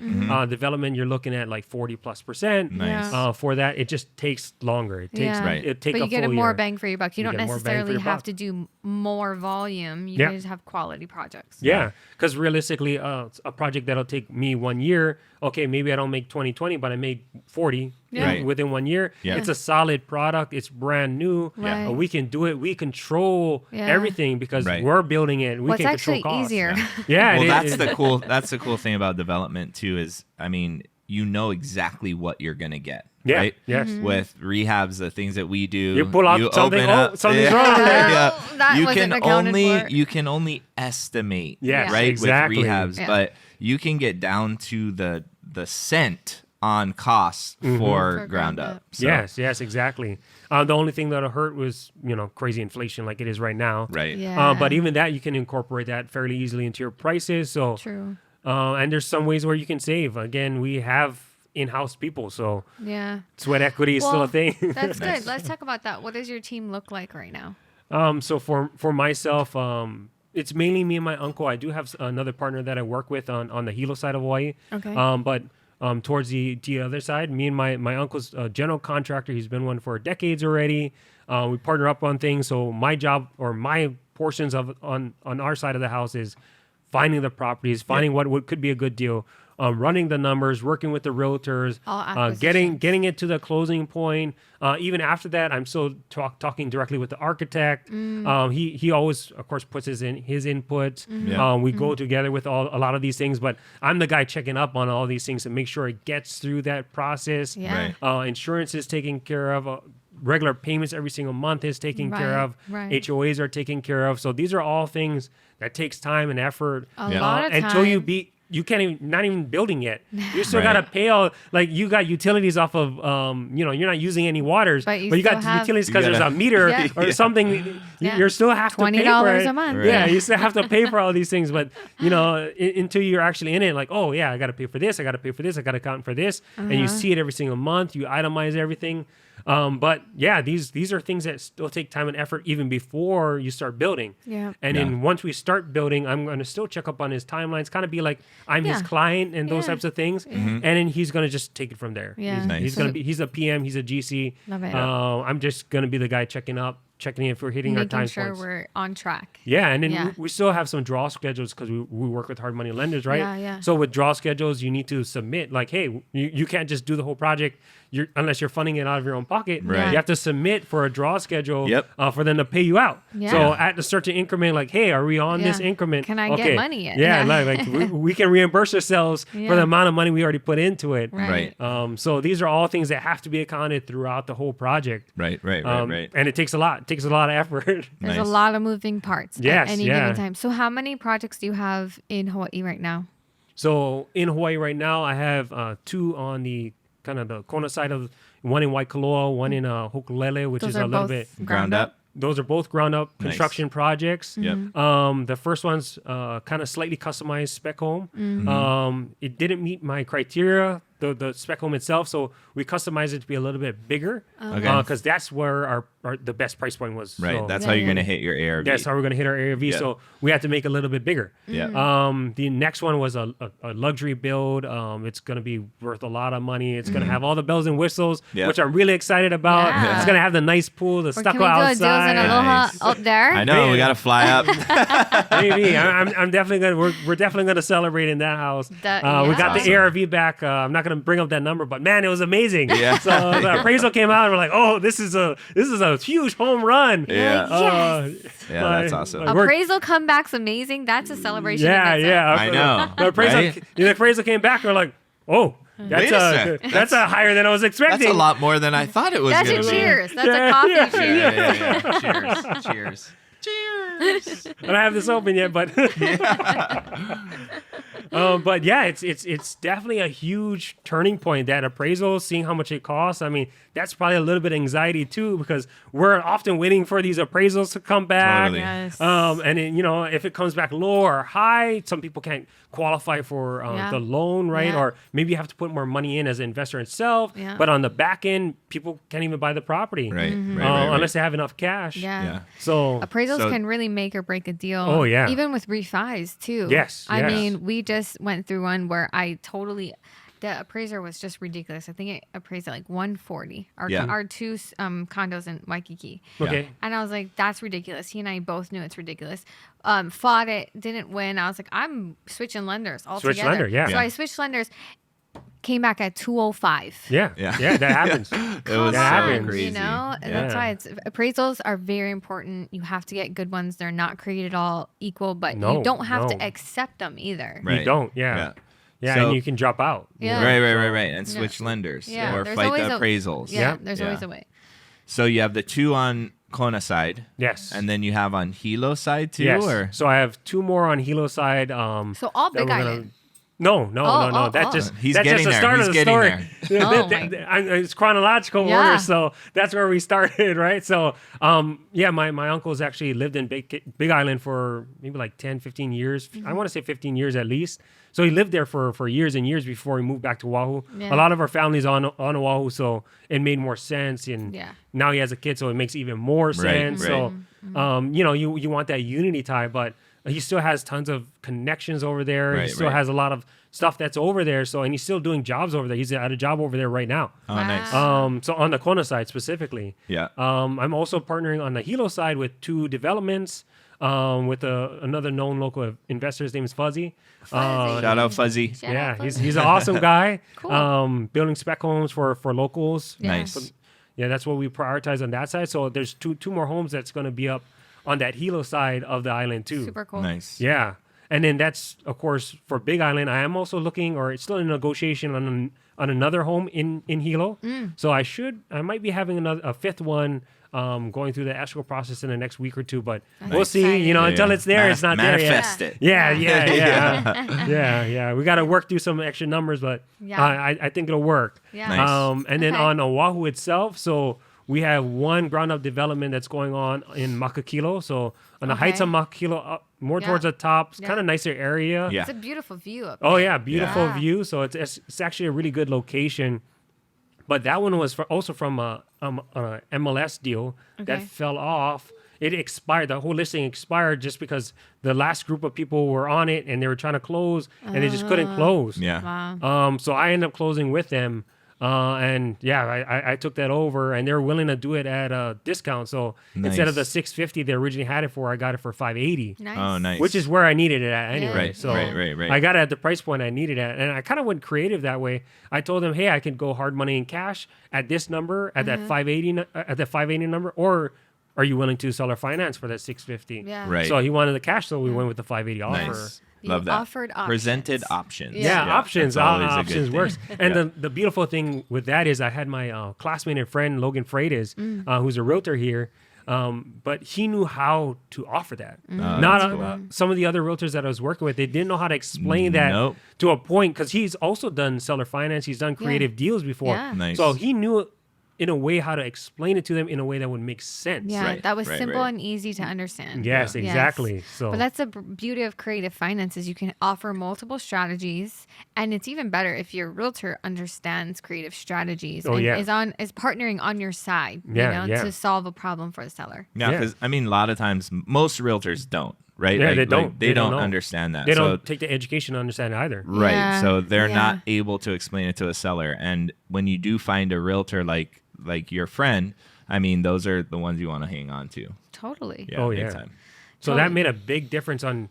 Development, you're looking at like 40+%. Nice. Yeah. For that, it just takes longer. It takes Yeah. Right. it take But a you get a full more year. bang for your buck. You don't get more bang for necessarily your have buck. to do more volume. You Yeah. just have quality projects. Yeah, because realistically, a project that'll take me 1 year. Okay, maybe I don't make 2020, but I made 40 Yeah. Right. within 1 year. Yeah. It's a solid product. It's brand new. Right. We can do it. We control Yeah. everything because Right. we're building it. We What's can actually control costs. easier? Yeah, Well, it that's is. the cool thing about development too is, I mean, you know exactly what you're gonna get. Yeah, Right. yes. Mm-hmm. With rehabs, the things that we do, You pull out something, open oh, up- something's yeah. wrong there. Yeah. Oh, that You wasn't can accounted only for. you can only estimate. Yes, right. exactly. With rehabs, Yeah. but you can get down to the cent on costs for For ground ground up. up. So, Yes, exactly. The only thing that'll hurt was crazy inflation like it is right now. Right. Yeah. But even that, you can incorporate that fairly easily into your prices. So True. and there's some ways where you can save. Again, we have in-house people, so Yeah. sweat equity is still Well, a thing. That's Nice. good. Let's talk about that. What does your team look like right now? So for myself, it's mainly me and my uncle. I do have another partner that I work with on the Hilo side of Hawaii. Okay. But towards the other side, me and my uncle's a general contractor. He's been one for decades already. We partner up on things. So my job or my portions of on our side of the house is finding the properties, finding what could be a good deal, running the numbers, working with the realtors, All getting acquisitions. it to the closing point. Even after that, I'm still talking directly with the architect. He always, of course, puts his input. Yeah. We go together with a lot of these things, but I'm the guy checking up on all these things to make sure it gets through that process. Yeah. Right. Insurance is taken care of. Regular payments every single month is taken care Right, of. right. HOAs are taken care of. So these are all things that takes time and effort. A Yeah. lot of time. Until you can't even, not even building yet. You still Right. gotta pay all, like you got utilities off of, you're not using any waters, But you but you got still have- utilities You because there's a gotta- meter Yeah. or something. Yeah. You're still have to pay for $20 it. a month. Right. Yeah, you still have to pay for all these things. But until you're actually in it, like, oh yeah, I got to pay for this, I got to pay for this, I got to account for this, and you see it every single month. You itemize everything. But yeah, these are things that still take time and effort even before you start building. Yeah. And Yeah. then once we start building, I'm going to still check up on his timelines, kind of be like I'm his Yeah. client and those Yeah. types of things. And then he's going to just take it from there. Yeah. Nice. He's a PM, he's a GC. Love it. I'm just going to be the guy checking up checking in if we're hitting our Making time sure points. we're on track. Yeah, and then Yeah. we still have some draw schedules because we work with hard money lenders, right? Yeah, yeah. So with draw schedules, you need to submit like, hey, you can't just do the whole project unless you're funding it out of your own pocket. Right. You have to submit for a draw schedule Yep. for them to pay you out. Yeah. So at a certain increment, like, hey, are we on this Yeah. increment? Can I get money yet? Yeah, Yeah. like we can reimburse ourselves for Yeah. the amount of money we already put into it. Right. So these are all things that have to be accounted throughout the whole project. Right. And it takes a lot. It takes a lot of effort. There's Nice. a lot of moving parts Yes, at any yeah. given time. So how many projects do you have in Hawaii right now? So in Hawaii right now, I have 2 on the kind of the Kona side of, one in Waikoloa, one in Hokulele, which Those is are a little both bit. Ground up. Those are both ground up Nice. construction projects. Yep. The first one's kind of slightly customized spec home. It didn't meet my criteria, the spec home itself, so we customized it to be a little bit bigger. Okay. Because that's where our the best price point was. Right. So That's Yeah, how you're yeah. going to hit your ARV. that's how we're going to hit our ARV. Yeah. So we had to make it a little bit bigger. Yeah. The next one was a luxury build. It's going to be worth a lot of money. It's going to have all the bells and whistles, Yeah. which I'm really excited about. Yeah. It's going to have the nice pool, the Or stucco can we do a deals outside. and Aloha Nice. out there? I know. We got to fly up. Maybe I'm definitely gonna we're definitely gonna celebrate in that house. That- We got yeah. the ARV back. I'm not gonna bring up that number, but man, it was amazing. Yeah. So the appraisal came out, and we're like, oh, this is a huge home run. Yeah. Yeah, that's like- awesome. like we're- Appraisal comeback's amazing. That's a celebration. Yeah, in itself. yeah. I know, The appraisal, right? the appraisal came back, and we're like, oh, Wait a sec. that's a higher than I was expecting. That's a lot more than I thought it was That's going a to be. cheers. That's Yeah, a coffee yeah, cheers. Yeah. Cheers. Cheers. I don't have this open yet, but but yeah, it's definitely a huge turning point. That appraisal, seeing how much it costs. I mean, that's probably a little bit of anxiety too, because we're often waiting for these appraisals to come back. Totally. Yes. And then, if it comes back low or high, some people can't qualify for Yeah. the loan, right? Yeah. Or maybe you have to put more money in as an investor itself. Yeah. But on the back end, people can't even buy the property, Right. Mm-hmm. Right. unless they have enough cash. Yeah. Yeah. So Appraisals So- can really make or break a deal. Oh, yeah. Even with refis too. Yes, I yes. mean, we just went through one where the appraiser was just ridiculous. I think it appraised at like 140. Yeah. Our 2 condos in Waikiki. okay. And I was like, that's ridiculous. He and I both knew it's ridiculous. Fought it, didn't win. I was like, I'm switching lenders altogether. Switch lender, yeah. So Yeah. I switched lenders, came back at 205. Yeah. Yeah. That happens. It Come was That happens. so crazy. You know, and Yeah. that's why appraisals are very important. You have to get good ones. They're not created all equal, but No, you don't have no. to accept them either. Right. You don't, yeah. Yeah, So- and you can drop out. you Yeah. know? Right. And switch lenders Yeah, or there's fight always the a- appraisals. Yeah, Yeah. there's Yeah. always a way. So you have the 2 on Kona side, Yes. and then you have on Hilo side too, yes. or So I have 2 more on Hilo side. So all that Big we're gonna- Island. No. Oh, That's oh. just He's that's getting just the there. start He's of the getting story. there. Oh, my- It's chronological Yeah. order, so that's where we started, right? So, my uncles actually lived in Big Island for maybe like 10, 15 years. Mm-hmm. I want to say 15 years at least. So he lived there for years and years before he moved back to Oahu. Yeah. A lot of our family's on Oahu, so it made more sense. And Yeah. now he has a kid, so it makes even more sense. right. So, Mm-hmm. you want that unity tie, but he still has tons of connections over there. He Right, still right. has a lot of stuff that's over there. So, and he's still doing jobs over there. He's at a job over there right now. oh, nice. So on the Kona side specifically. Yeah. I'm also partnering on the Hilo side with 2 developments. With another known local investor. His name is Fuzzy. Fuzzy. Shout out Fuzzy. Shout Yeah, out he's Fuzzy. an awesome guy. Cool. Building spec homes for locals. Yeah. Nice. Yeah, that's what we prioritize on that side. So there's two more homes that's going to be up on that Hilo side of the island too. Super cool. Nice. Yeah. And then that's, of course, for Big Island. I am also looking, or it's still in negotiation on another home in Hilo. So I might be having a 5th one going through the escrow process in the next week or 2. But we'll see. exciting. Until it's there, it's not there yet. Manifest it. Yeah. We got to work through some extra numbers, but Yeah. I think it'll work. Yeah. Nice. And then Okay. on Oahu itself, so we have 1 ground up development that's going on in Makakilo. So on the heights of Okay. Makakilo, up more Yeah. towards the top, it's Yeah. kind of nicer area. Yeah. It's a beautiful view up Oh there. yeah, beautiful Yeah. view. So it's actually a really good location. But that one was also from a MLS deal that Okay. fell off. It expired. The whole listing expired just because the last group of people were on it and they were trying to close and they just couldn't close. Yeah. Wow. So I ended up closing with them. And yeah, I took that over, and they're willing to do it at a discount. So instead of the $650 they originally had it for, I got it for $580. Nice. Oh, nice. Which is where I needed it at anyway. Right, So right. I got it at the price point I needed it at. And I kind of went creative that way. I told them, hey, I can go hard money in cash at this number, at that 580 number, or are you willing to seller finance for that $650? Yeah. Right. So he wanted the cash, so we went with the 580 offer. Nice. You Love that. offered options. Presented options. Yeah, options. that's always a good Options thing. works. And the beautiful thing with that is I had my classmate and friend, Logan Flores, who's a realtor here. But he knew how to offer that. Not cool. some of the other realtors that I was working with, they didn't know how to explain that to a point, because he's also done seller finance. He's done creative deals before. Yeah. Nice. So he knew in a way how to explain it to them in a way that would make sense. Yeah, Right, that was right, simple right. and easy to understand. Yes, Yes. exactly. So But that's the beauty of creative finance is you can offer multiple strategies, and it's even better if your realtor understands creative strategies and is partnering on your side, to solve a problem for the seller. Yeah, because I mean, a lot of times most realtors don't, right? Yeah, Like, they don't. They don't know. understand that. They So- don't take the education to understand it either. Right. Yeah, So they're yeah. not able to explain it to a seller. And when you do find a realtor like your friend, I mean, those are the ones you want to hang on to. Totally. Yeah, Oh, big yeah. time. So Totally. that made a big difference on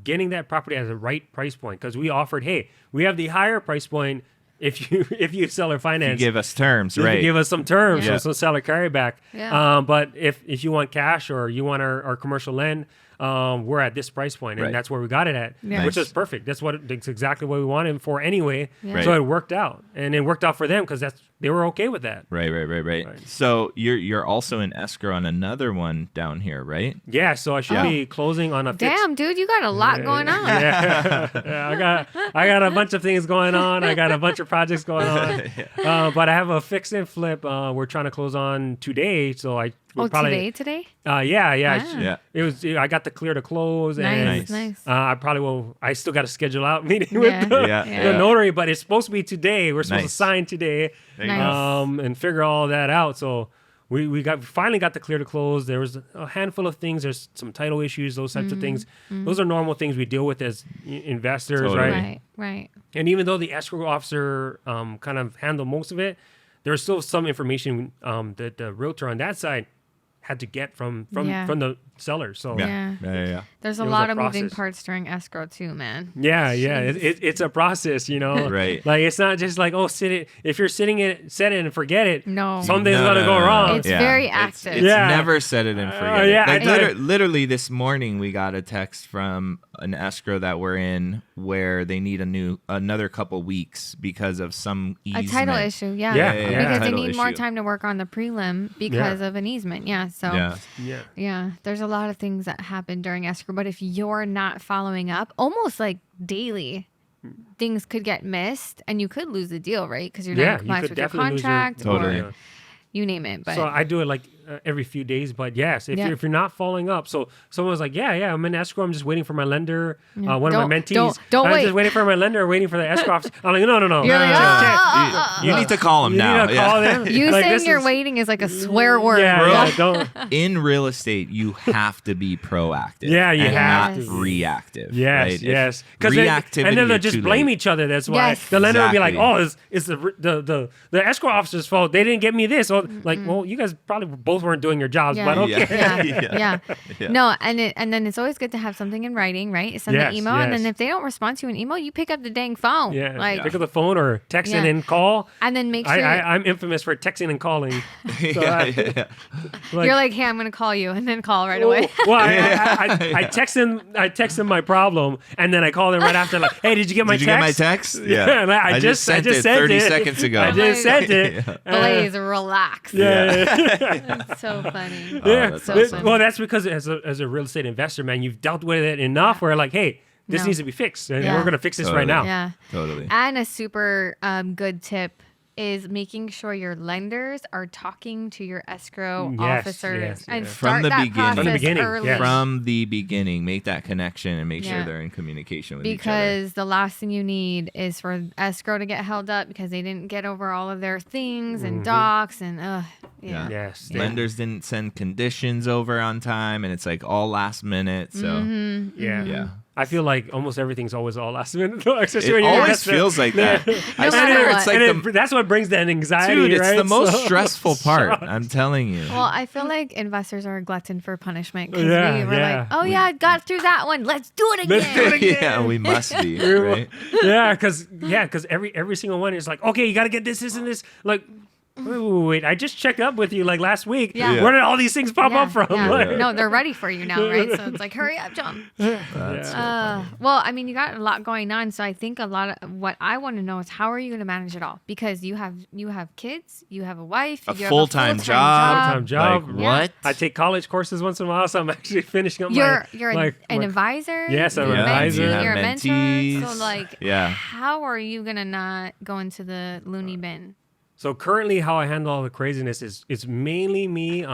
getting that property at the right price point, because we offered, hey, we have the higher price point if you seller finance. You give us terms, If right? you give us some terms, Yeah. so some seller carryback. Yeah. But if you want cash or you want our commercial lend, we're at this price point, and Right. that's where we got it at, Yeah. which Nice. is perfect. That's exactly what we wanted him for anyway. Yeah. Right. So it worked out, and it worked out for them because they were okay with that. Right. So you're also in escrow on another one down here, right? Yeah, so I should be closing on a fixed. Damn, dude, you got a lot going on. Yeah, I got a bunch of things going on. I got a bunch of projects going on. But I have a fix and flip. We're trying to close on today, so I Oh, probably today? Yeah. Yeah. It was. I got the clear to close, and Nice. I probably will. I still got to schedule out meeting Yeah. with the, Yeah. the notary, but it's supposed to be today. We're supposed to Nice. sign today, There you Nice. go. and figure all that out. So. We finally got the clear to close. There was a handful of things. There's some title issues, those types of things. Those are normal things we deal with as investors, Totally. right? Right. And even though the escrow officer kind of handled most of it, there's still some information that the realtor on that side had to get from the seller. So Yeah. Yeah. There's a It was lot a of moving process. parts during escrow too, man. yeah, it's a process, Right. Like it's not just like, oh, sit it. If you're sitting it, set it and forget it. No. Something's No, gonna no, go no, wrong. no. It's very It's- active. It's Yeah. never set it and forget yeah, it. Like I- literally this morning we got a text from an escrow that we're in where they need another couple weeks because of some A easement. title issue, yeah. Yeah, Because yeah. they Title need more issue. time to work on the prelim because of an easement. Yeah. So Yeah. there's a lot of things that happen during escrow. But if you're not following up, almost like daily, things could get missed and you could lose the deal, right? Because you're not Yeah, in compliance you could with your definitely lose your contract Totally. or you name it. But So I do it like every few days. But yes, if you're not following up, so someone's like, yeah, I'm in escrow. I'm just waiting for my lender. One of Don't- my mentees. don't I'm wait. just waiting for my lender, waiting for the escrow officer. I'm like, no. You're like, You need to call him You now. need to call them. you Like, saying this you're is- waiting is like a swear word. Yeah, don't. In real estate, you have to be proactive. Yeah, you and have not to. reactive. Yes, right? yes. Reactivity. And then they'll is just too blame late. each other. That's why Yes. the lender will be like, Exactly. "Oh, it's the escrow officer's fault. They didn't get me this." Or like, well, you guys probably both weren't doing your jobs, Yeah. but okay. Yeah. Yeah. No, and then it's always good to have something in writing, right? Send Yes, the email, and then yes. if they don't respond to an email, you pick up the dang phone. Yeah, Like, pick up the phone or text Yeah. in and call. and then make sure I'm infamous for texting and calling. So Yeah. you're like, hey, I'm gonna call you, and then call right away. Well, I text him my problem, and then I call them right after, like, "Hey, did you get my Did text?" you get my text? Yeah, and I just sent it 30 seconds ago. I just sent it. Blaze, relax. Yeah. It's so funny. Yeah, that's so But- funny. well, that's because as a real estate investor, man, you've dealt with it enough where like, hey, this No. needs to be fixed, and Yeah. we're gonna fix this Totally. right now. Yeah. Totally. And a super good tip is making sure your lenders are talking to your escrow Yes, officers yes, and yes. start From the that beginning. process From the beginning, early. yes. From the beginning, make that connection and make Yeah. sure they're in communication with each Because the last thing you need is for escrow to get held up because they didn't get over all of their things and docs and Yeah. Yes. Lenders didn't send conditions over on time, and it's like all last minute. So Yeah. I feel like almost everything's always all last minute, especially it when you're always investing. feels like that. I No swear, matter it's what. like That's what brings that anxiety, dude, it's right? the most So- stressful part. I'm telling you. Well, I feel like investors are a glutton for punishment because Yeah, we were yeah. like, oh, yeah, I got through that one. Let's do it again. Let's do it again. Yeah, we must be, right? Yeah, because every single one is like, okay, you got to get this, and this. Like, wait, I just checked up with you like last week. Yeah. Where did all these things pop Yeah, up from? yeah. Like- No, they're ready for you now, right? So it's like, hurry up, jump. Well, I mean, you got a lot going on. So I think a lot of what I want to know is how are you going to manage it all? Because you have kids, you have a wife, A you full-time have a job. Full-time job. Like, Yeah. what? I take college courses once in a while, so I'm actually finishing up You're my an advisor. Yes, I'm you're an a advisor. You have You're a mentor. mentees. So like, Yeah. how are you going to not go into the loony bin? So currently, how I handle all the craziness is it's mainly me.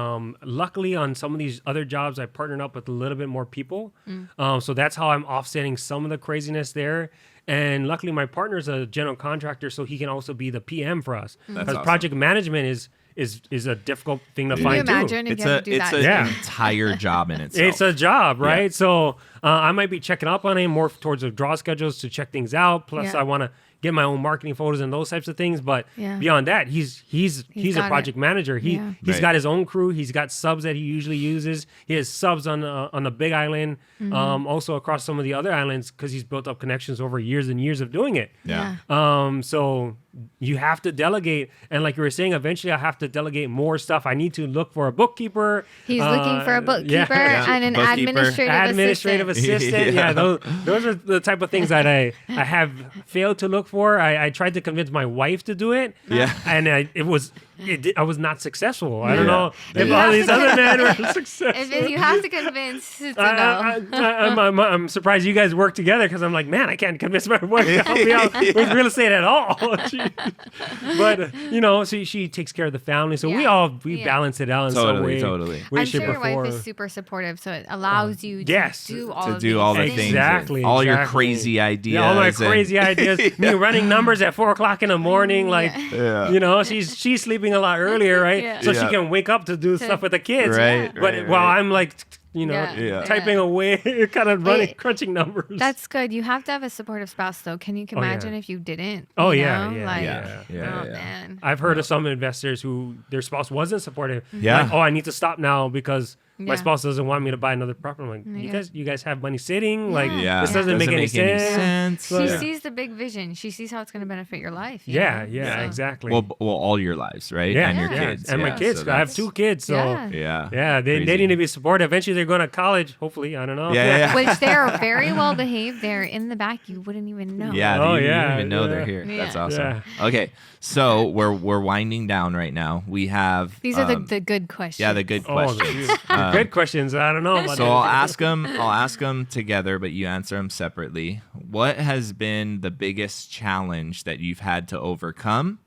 Luckily, on some of these other jobs, I partnered up with a little bit more people. So that's how I'm offsetting some of the craziness there. And luckily, my partner's a general contractor, so he can also be the PM for us. Because awesome. project management is a difficult thing to Can you find too. imagine if It's you have to do it's that? an Yeah. entire job in itself. It's a job, right? Yeah. So I might be checking up on him more towards the draw schedules to check things out. Plus, Yeah. I want to get my own marketing photos and those types of things. But Yeah. beyond that, he's a got project manager. He's Right. got his own crew. He's got subs that he usually uses. He has subs on the Big Island, also across some of the other islands because he's built up connections over years and years of doing it. Yeah. So you have to delegate, and like you were saying, eventually I have to delegate more stuff. I need to look for a bookkeeper. He's looking for a bookkeeper and an Bookkeeper. administrative assistant. Yeah, those are the type of things that I have failed to look for. I tried to convince my wife to do it. Yeah. And I was not successful. I don't Yeah. know if You all have these to other men were If successful. you have to convince to know. I'm surprised you guys work together because I'm like, man, I can't convince my wife to help me out with real estate at all. But so she takes care of the family, so we Yeah. balance it out in some way. Totally. way, I'm shape, sure or your wife form. is super supportive, so it allows you to yes, do all To of do all the these things. Exactly, All your exactly. crazy ideas. Yeah, all my and- crazy ideas. Me running numbers at 4:00 in the morning, like Yeah. she's sleeping a lot earlier, right? Yeah. So Yeah. she can wake up to do stuff with the kids, Right, But right, while right. I'm like, Yeah. typing away, kind of running, Wait. crunching numbers. That's good. You have to have a supportive spouse, though. Can you Oh, yeah. imagine if you didn't? Oh, you yeah, know? yeah, Like, yeah. oh, man. I've heard of some investors who their spouse wasn't supportive. Yeah. Like, oh, I need to stop now because my Yeah. spouse doesn't want me to buy another property. I'm like, Yeah. you guys have money sitting. Like, Yeah. this doesn't make any sense. She Yeah. sees the big vision. She sees how it's going to benefit your life. you Yeah, know? yeah, So- exactly. Well, all your lives, right? yeah, And your yeah. kids. And my yeah, kids. so I have that's- 2 kids, so Yeah. Yeah. they Crazy. need to be supportive. Eventually, they're going to college. Hopefully, I don't know. Yeah. Which they're very well behaved. They're in the back. You wouldn't even know. Yeah, Oh, you yeah, don't even know they're yeah. here. That's Yeah. awesome. Okay, so we're winding down right now. We have These are the good questions. yeah the good Oh, questions. the good questions. I don't know about So that. I'll ask them together, but you answer them separately. What has been the biggest challenge that you've had to overcome,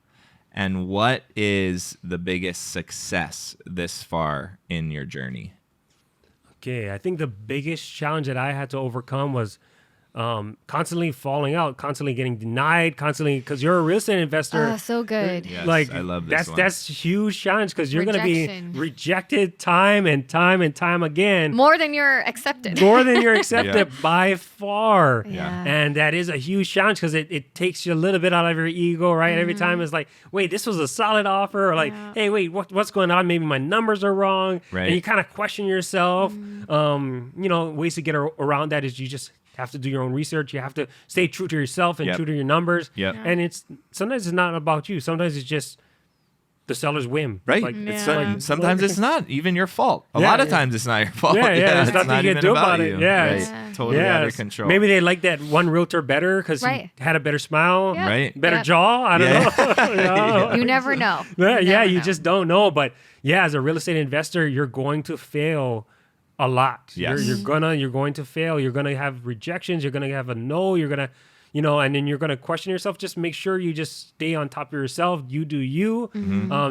and what is the biggest success this far in your journey? Okay, I think the biggest challenge that I had to overcome was constantly falling out, constantly getting denied, constantly because you're a real estate investor. Oh, so good. Yes, Like I love this one. that's a huge challenge because you're going to be Rejection. rejected time and time and time again, More than you're accepted. more than you're accepted by far. Yeah. And that is a huge challenge because it takes you a little bit out of your ego, right? Every time it's like, wait, this was a solid offer, or like, hey, wait, what's going on? Maybe my numbers are wrong, Right. and you kind of question yourself. Ways to get around that is you just have to do your own research. You have to stay true to yourself and Yep. true to your numbers. Yep. And sometimes it's not about you. Sometimes it's just the seller's whim. Right. Like, It's Yeah. sometimes it's not even your fault. A Yeah, lot of yeah. times it's not your fault. Yeah, yeah, there's it's nothing not you even can do about about it. you. Yeah, Right. it's- Totally out of Yes. control. Maybe they like that one realtor better because Right. he had a better smile, Yeah. Right. better Yep. jaw. I don't Yeah. know. You never know. You Never just know. don't know. But yeah, as a real estate investor, you're going to fail a lot. Yes. You're going to fail. You're gonna have rejections. You're gonna have a no. You're gonna, and then you're gonna question yourself. Just make sure you just stay on top of yourself. You do you.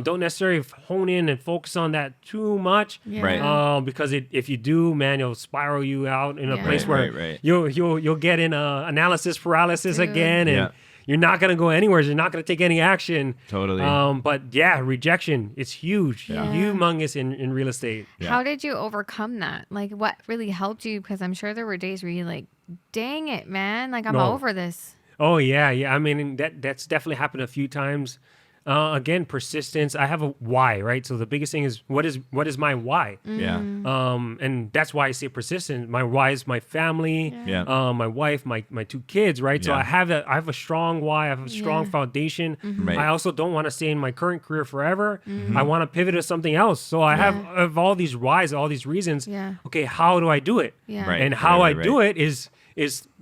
Don't necessarily hone in and focus on that too much. Yeah. Right. Because if you do, man, it'll spiral you out in a Yeah. place Right, where right. you'll get in analysis paralysis Dude. again, and Yeah. you're not gonna go anywhere. You're not gonna take any action. Totally. But yeah, rejection, it's huge, Yeah. humongous in real estate. Yeah. How did you overcome that? Like, what really helped you? Because I'm sure there were days where you're like, dang it, man. Like, I'm No. over this. Oh yeah. I mean, that's definitely happened a few times. Again, persistence. I have a why, right? So the biggest thing is what is my why? Yeah. And that's why I say persistent. My why is my family, Yeah. my wife, my two kids, right? So Yeah. I have a strong why. I have a strong foundation. Right. I also don't want to stay in my current career forever. I want to pivot to something else. So I have all these whys, all these reasons. Yeah. Okay, how do I do it? Yeah. Right. And how I right. do it is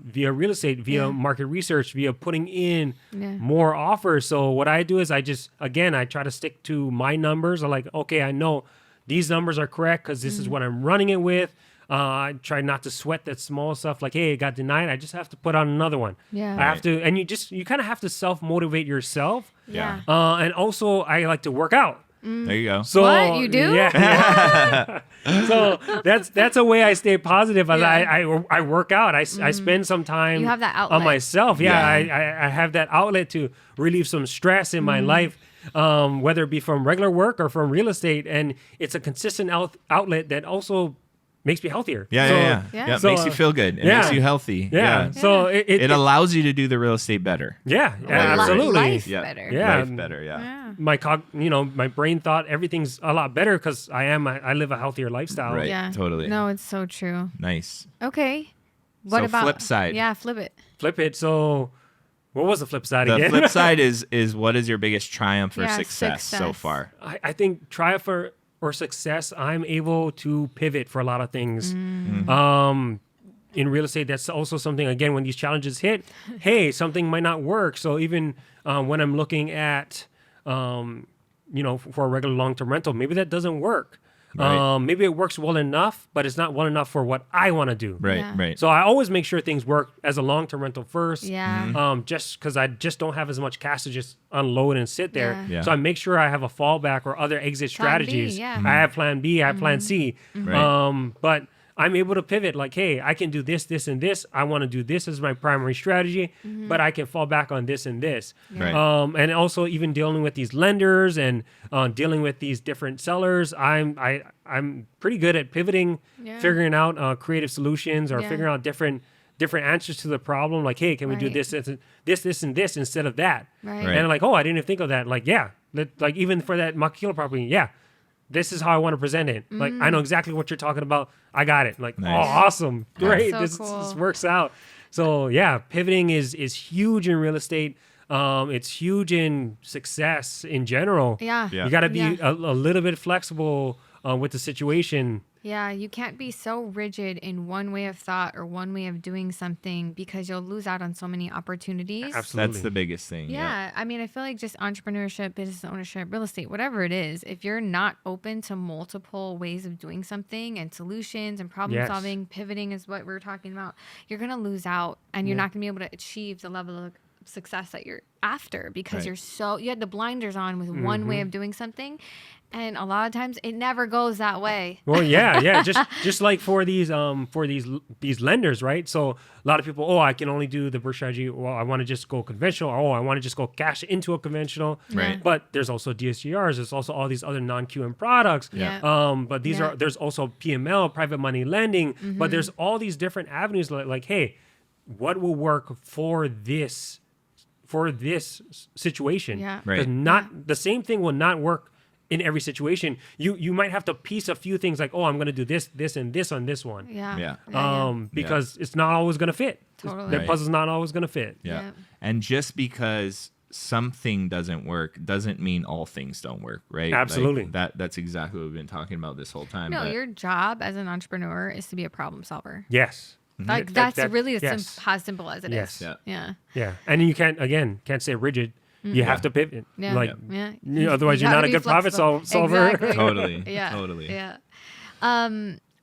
via real estate, via market research, via putting in more offers. So what I do is I try to stick to my numbers. I'm like, okay, I know these numbers are correct because this is what I'm running it with. I try not to sweat that small stuff. Like, hey, it got denied. I just have to put on another one. Yeah. I have to, and you kind of have to self-motivate yourself. Yeah. And also I like to work out. There you go. So What? You do? Yeah. So that's a way I stay positive. As Yeah. I work out. I spend some time You have that on outlet. myself. Yeah. I have that outlet to relieve some stress in my life, whether it be from regular work or from real estate. And it's a consistent outlet that also makes me healthier. Yeah, So- yeah. Yeah. It So, makes you feel good. It yeah. makes you healthy. Yeah. So It allows you to do the real estate better. yeah, Li- absolutely. life Yeah. better. Yeah. Life better. Yeah. Yeah. My brain thought everything's a lot better because I live a healthier lifestyle. Right. Yeah. Totally. No, it's so true. Nice. Okay. What So about flip side. Yeah, flip it. Flip it. So what was the flip side The again? flip side is what is your biggest triumph or Yeah, success so success. far? I think triumph or success, I'm able to pivot for a lot of things. In real estate, that's also something, again, when these challenges hit, hey, something might not work. So even when I'm looking at, for a regular long-term rental, maybe that doesn't work. Right. Maybe it works well enough, but it's not well enough for what I want to do. Right. Yeah. Right. So I always make sure things work as a long-term rental first. Yeah. Just because I just don't have as much cash to just unload and sit there. Yeah. Yeah. So I make sure I have a fallback or other exit Plan B, strategies. yeah. I have plan B, I have plan C. Right. But I'm able to pivot like, hey, I can do this, this, and this. I want to do this as my primary strategy, but I can fall back on this and this. Right. And also even dealing with these lenders and dealing with these different sellers, I'm pretty good at pivoting, Yeah. figuring out creative solutions or Yeah. figuring out different answers to the problem. Like, hey, can we do Right. this and this instead of that? Right. Right. And like, oh, I didn't even think of that. Like, yeah, like even for that Maquila property, yeah, this is how I want to present it. Like, I know exactly what you're talking about. I got it. Like, Nice. oh, awesome, great. so This cool. works out. So yeah, pivoting is huge in real estate. It's huge in success in general. Yeah. Yeah. You got to be Yeah. a little bit flexible with the situation. Yeah, you can't be so rigid in one way of thought or one way of doing something because you'll lose out on so many opportunities. Absolutely. That's the biggest thing. Yeah, I mean, I feel like just entrepreneurship, business ownership, real estate, whatever it is, if you're not open to multiple ways of doing something and solutions and problem Yes. solving, pivoting is what we're talking about, you're going to lose out and you're not going to be able to achieve the level of success that you're after because Right. you had the blinders on with one way of doing something. And a lot of times it never goes that way. Well, yeah. Just like for these lenders, right? So a lot of people, oh, I can only do the BRRRR strategy. Well, I want to just go conventional. Oh, I want to just go cash into a conventional. Right. But there's also DSGRs. There's also all these other non-QM products. Yeah. But these Yeah. there's also PML, private money lending. But there's all these different avenues. Like, hey, what will work for this situation? Yeah. Right. Because not the same thing will not work in every situation. You might have to piece a few things like, oh, I'm going to do this, and this on this one. Yeah. Yeah. Because it's not always going to fit. Totally. The Right. puzzle's not always going to fit. Yeah. Yeah. And just because something doesn't work doesn't mean all things don't work, right? Like, Absolutely. that's exactly what we've been talking about this whole time. No, but- your job as an entrepreneur is to be a problem solver. Yes. Like That- that's really as yes. how simple as it is. Yes. Yeah. Yeah. Yeah. And you can't stay rigid. You have to pivot. Yeah. Like, Yeah. otherwise you're gotta not a be good profit flexible. solver. Exactly. Totally. Yeah. Totally. Yeah.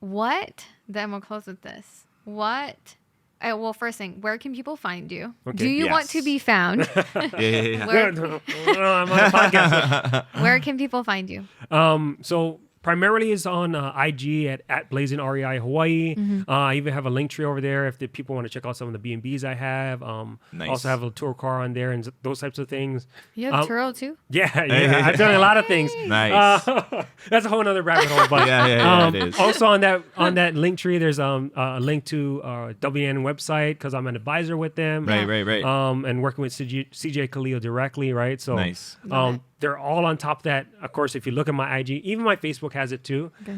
What? Then we'll close with this. What? Well, first thing, where can people find you? Okay. Do you want Yes. to be found? Yeah. Where, I'm on a podcast. where can people find you? So primarily is on IG at Blazing REI Hawaii. I even have a link tree over there if the people want to check out some of the B&Bs I have. Nice. Also have a tour car on there and those types of things. You have Turo too? Yeah. I've done a lot of things. Nice. That's a whole nother rabbit hole. But yeah, it is. also on that link tree, there's a link to WN website because I'm an advisor with them. Right. And working with CJ Khalil directly, right? So Nice. they're all on top of that. Of course, if you look at my IG, even my Facebook has it too. Okay.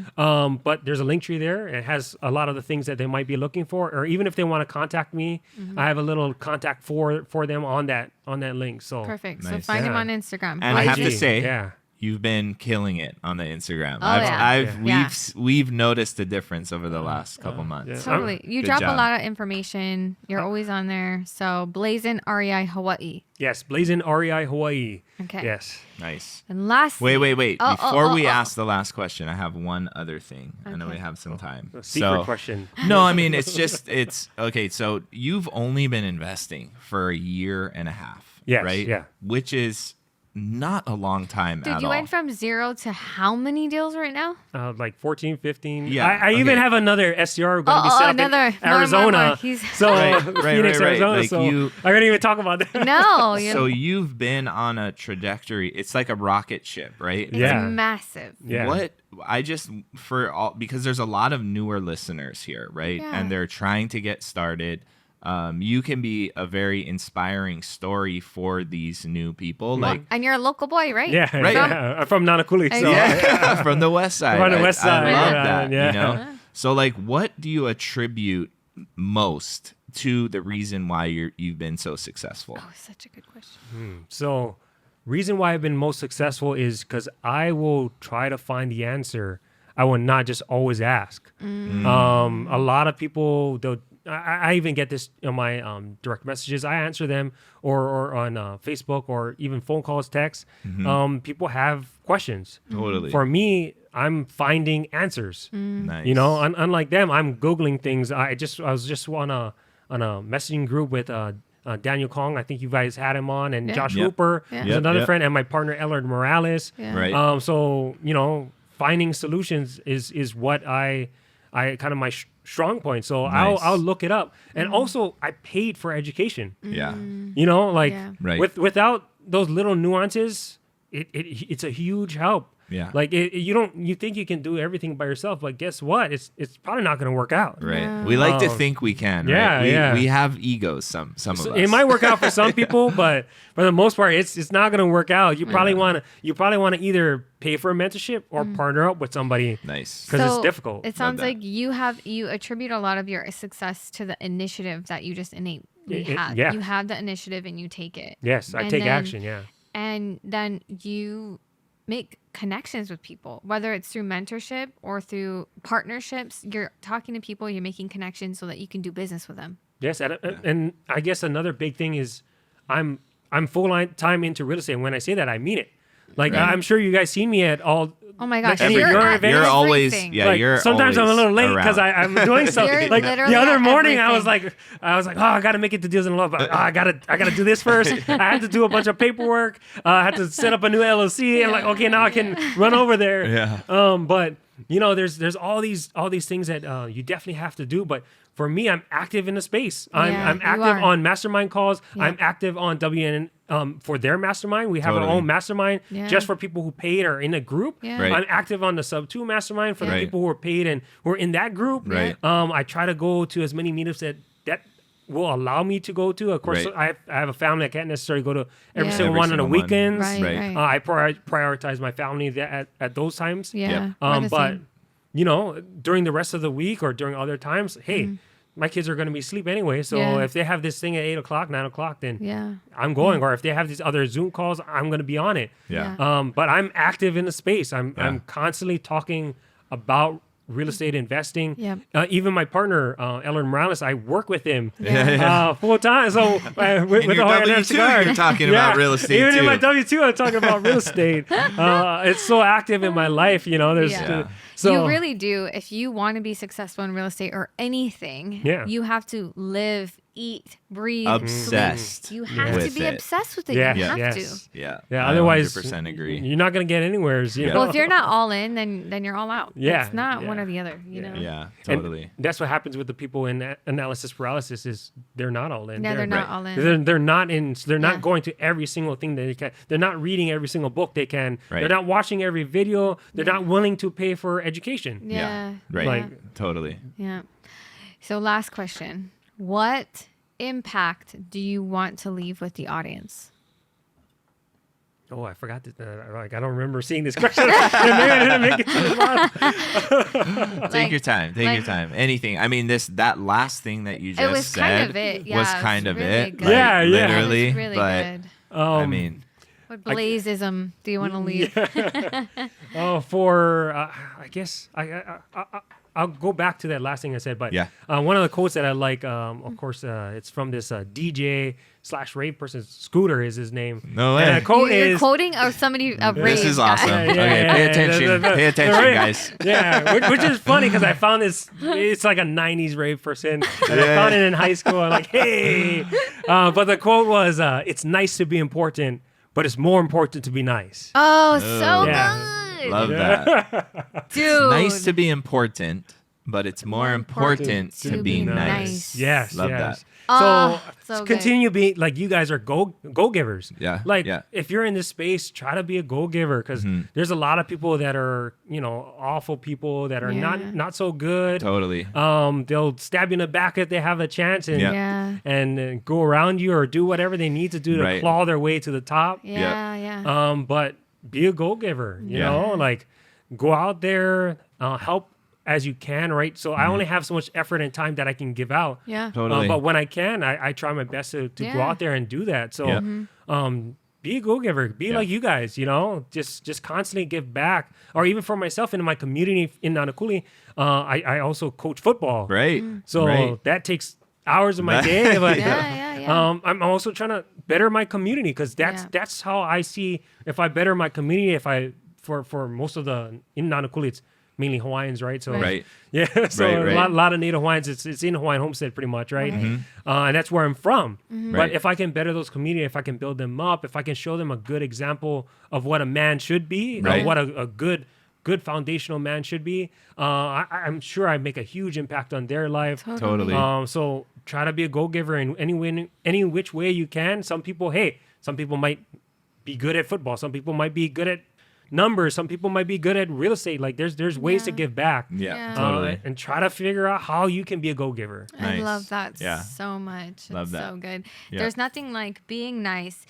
But there's a link tree there. It has a lot of the things that they might be looking for, or even if they want to contact me, I have a little contact for them on that link. So Perfect. So Nice. find him Yeah. on Instagram. And I have to IG, say, yeah. you've been killing it on the Instagram. Yeah. We've noticed a difference over the last couple months. Yeah. Totally. You Good drop job. a lot of information. You're always on there. So Blazing REI Hawaii. Yes, Blazing REI Hawaii. Okay. Yes. Nice. And last. Wait. Oh, Before we ask the last question, I have one other thing. I know Okay. we have some time. A secret question. No, I mean, it's okay. So you've only been investing for a year and a half, Yes, right? yeah. Which is not a long time Dude, at you all. went from 0 to how many deals right now? Like 14, 15. Yeah, I even okay. have another SDR going to be set up another. in Arizona. More. He's So Right, Phoenix, right. Arizona. Like so you- I couldn't even talk about that. no. So you've been on a trajectory. It's like a rocket ship, right? It's Yeah. massive. Yeah. What I just because there's a lot of newer listeners here, right? Yeah. And they're trying to get started. You can be a very inspiring story for these new people. Like, And you're a local boy, right? Yeah, Right. yeah. I'm from Nanakuli. So yeah, from the west side. From the west side, I love yeah, that. yeah. You know. So, like, what do you attribute most to the reason why you've been so successful? Oh, such a good question. So, reason why I've been most successful is because I will try to find the answer. I will not just always ask. A lot of people, I even get this on my direct messages. I answer them or on Facebook or even phone calls, texts. People have questions. Totally. For me, I'm finding answers. Nice. You know, unlike them, I'm Googling things. I was just on a messaging group with Daniel Kong. I think you guys had him on, and Yeah. Josh Yep. Hooper Yeah. is Yep, another yep. friend, and my partner Ellard Morales. Yeah. Right. So you know, finding solutions is what I kind of my strong point. So Nice. I'll look it up, and also I paid for education. Yeah. You know, like Yeah. Right. without those little nuances, it's a huge help. Yeah. Like you think you can do everything by yourself, but guess what? It's probably not going to work out. Right. Yeah. We like to think we can. yeah, Right? yeah. We have egos. Some of us. It might work out for some people, but for the most part, it's not going to work out. You probably want to either pay for a mentorship or partner up with somebody Nice. because it's difficult. It sounds that. like you attribute a lot of your success to the initiative that you just innately have. yeah. You have the initiative and you take it. Yes, I And take then- action. Yeah. And then you make connections with people, whether it's through mentorship or through partnerships. You're talking to people, you're making connections so that you can do business with them. Yes, and I guess another big thing is I'm full time into real estate. And when I say that, I mean it. Like Right. I'm sure you guys see me at all. Oh my gosh, Like, you're your at events- You're always, everything. yeah. Like, You're sometimes I'm a always little late because around. I'm doing something. You're Like literally the other at morning, I everything. was like, oh, I got to make it to Deals in Love, but I gotta do this first. I had to do a bunch of paperwork. I had to set up a new LLC, and like, okay, now I can run over there. Yeah. But you know, there's all these things that you definitely have to do. But for me, I'm active in the space. I'm Yeah, you active are. on mastermind calls. Yeah. I'm active on WN. For their mastermind, we have Totally. our own mastermind Yeah. just for people who paid or in a group. Yeah. Right. I'm active on the sub 2 mastermind for the Right. people who are paid and who are in that group. Right. I try to go to as many meetups that will allow me to go to. Of course, Right. I have a family. I can't necessarily go to every Yeah. single Every one on the single one. weekends. Right, Right. right. I prioritize my family at those times. Yeah. Yep. we're the But same. you know, during the rest of the week or during other times, hey, my kids are going to be asleep anyway. So Yeah. if they have this thing at 8 o'clock, 9 o'clock, then Yeah. I'm going. Or if they have these other Zoom calls, I'm going to be on it. Yeah. But I'm active in the space. I'm Yeah. constantly talking about real estate investing. Yep. Even my partner, Ellard Morales, I work with him Yeah. full time. So with your the Hawaiian W2, cigar, you're talking about real estate Even in too. my W2, I'm talking about real estate. It's so active in my life. You know, there's Yeah. so you really do. If you want to be successful in real estate or anything, Yeah. you have to live, eat, breathe, Obsessed sleep. You have to with be it. obsessed with it. Yeah. You have Yes. to. Yeah. Yeah, I otherwise 100% agree. you're not gonna get anywhere. You Yeah. know? Well, if you're not all in, then you're all out. Yeah, It's not one yeah. or the other, you know? Yeah, And totally. that's what happens with the people in analysis paralysis is they're not all in. Yeah, they're not Right. all in. They're not in. They're Yeah. not going to every single thing that they can. They're not reading every single book they can. Right. They're not watching every video. They're not willing to pay for education. Yeah. Right. Like- Totally. Yeah. So last question. What impact do you want to leave with the audience? Oh, I forgot that. Like I don't remember seeing this question. Maybe I didn't make it to the bottom. Take your time. Take your like- time. Anything. I mean, that last thing that you just It was said kind of it. Yeah, was it was kind of really it. good. Like, Yeah, yeah. literally. It was really but good. I mean, What Blazeism do you want to leave? Oh, for I guess I'll go back to that last thing I said, but Yeah. One of the quotes that I like, of course, it's from this DJ/rave person. Scooter is his name. No And way. the quote You're is quoting somebody a rave this is guy. awesome. Yeah, yeah, Okay, yeah, pay yeah. attention. The Pay attention, rave- guys. Yeah, which is funny because I found this. It's like a '90s rave person, and I found it in high school. I'm like, hey, but the quote was, "It's nice to be important, but it's more important to be nice." Oh, so Yeah. good. Love that. Dude. Nice to be important, but it's more important to be nice. Yes, Love yes. that. Oh, so good. continue being like you guys are go givers. Yeah, Like yeah. if you're in this space, try to be a go giver because there's a lot of people that are awful people that are Yeah. not so good. Totally. They'll stab you in the back if they have a chance and Yeah. Yeah. and go around you or do whatever they need to do to Right. claw their way to the top. Yeah, yeah. But be a go giver. You Yeah. know, like go out there, help as you can, right? So I only have so much effort and time that I can give out. Yeah. Totally. But when I can, I try my best to go Yeah. out there and do that. So, Yeah. be a go-giver. Be like you guys, just constantly give back. Or even for myself in my community in Nanakuli, I also coach football. Right. So right. that takes hours of my day. But, Yeah. I'm also trying to better my community because that's how I see if I better my community. If I for most of the in Nanakuli, it's mainly Hawaiians, right? So Right. yeah, so Right, right. a lot of Native Hawaiians. It's in Hawaiian Homestead pretty much, right? And that's where I'm from. But Right. if I can better those community, if I can build them up, if I can show them a good example of what a man should be, Right. of what a good foundational man should be, I'm sure I make a huge impact on their life. Totally. So try to be a go-giver in any which way you can. Some people might be good at football. Some people might be good at numbers. Some people might be good at real estate. Like there's ways to give back. Yeah. Yeah. Totally. And try to figure out how you can be a go-giver. I Nice. love that Yeah. so much. Love It's that. so good. Yeah. There's nothing like being nice.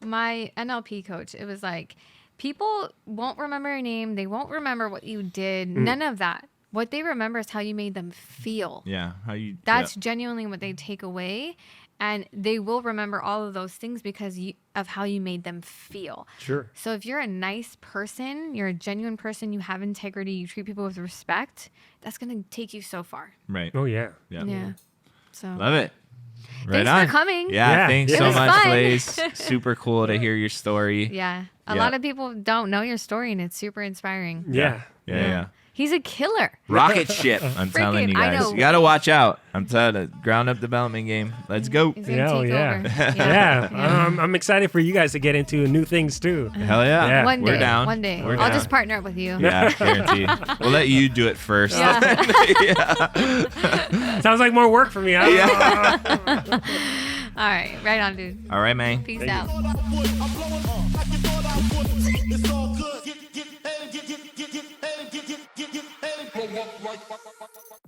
My NLP coach, it was like, people won't remember your name. They won't remember what you did. None of that. What they remember is how you made them feel. Yeah. How you? That's genuinely what they take away. And they will remember all of those things because of how you made them feel. Sure. So if you're a nice person, you're a genuine person, you have integrity, you treat people with respect, that's going to take you so far. Right. Oh yeah. Yeah. Yeah. So Love it. Right thanks on. for coming. Yeah. Yeah. Thanks It so was much, fun. Blaze. Super cool to hear your story. Yeah. A Yeah. lot of people don't know your story and it's super inspiring. Yeah. Yeah. He's a killer. Rocket ship. I'm telling you I guys. know. You got to watch out. I'm telling you. Ground up development game. Let's go. He's going Yeah, to oh, take yeah. over. Yeah. I'm excited for you guys to get into new things too. Hell yeah. Yeah. One We're day. down. One day. We're I'll down. just partner up with you. Yeah, guarantee. We'll let you do it first. Yeah. Sounds like more work for me. Huh? Yeah. All right. Right on, dude. All right, man. Peace Thank you. out. It's all good. Get paid, get paid, blow up like.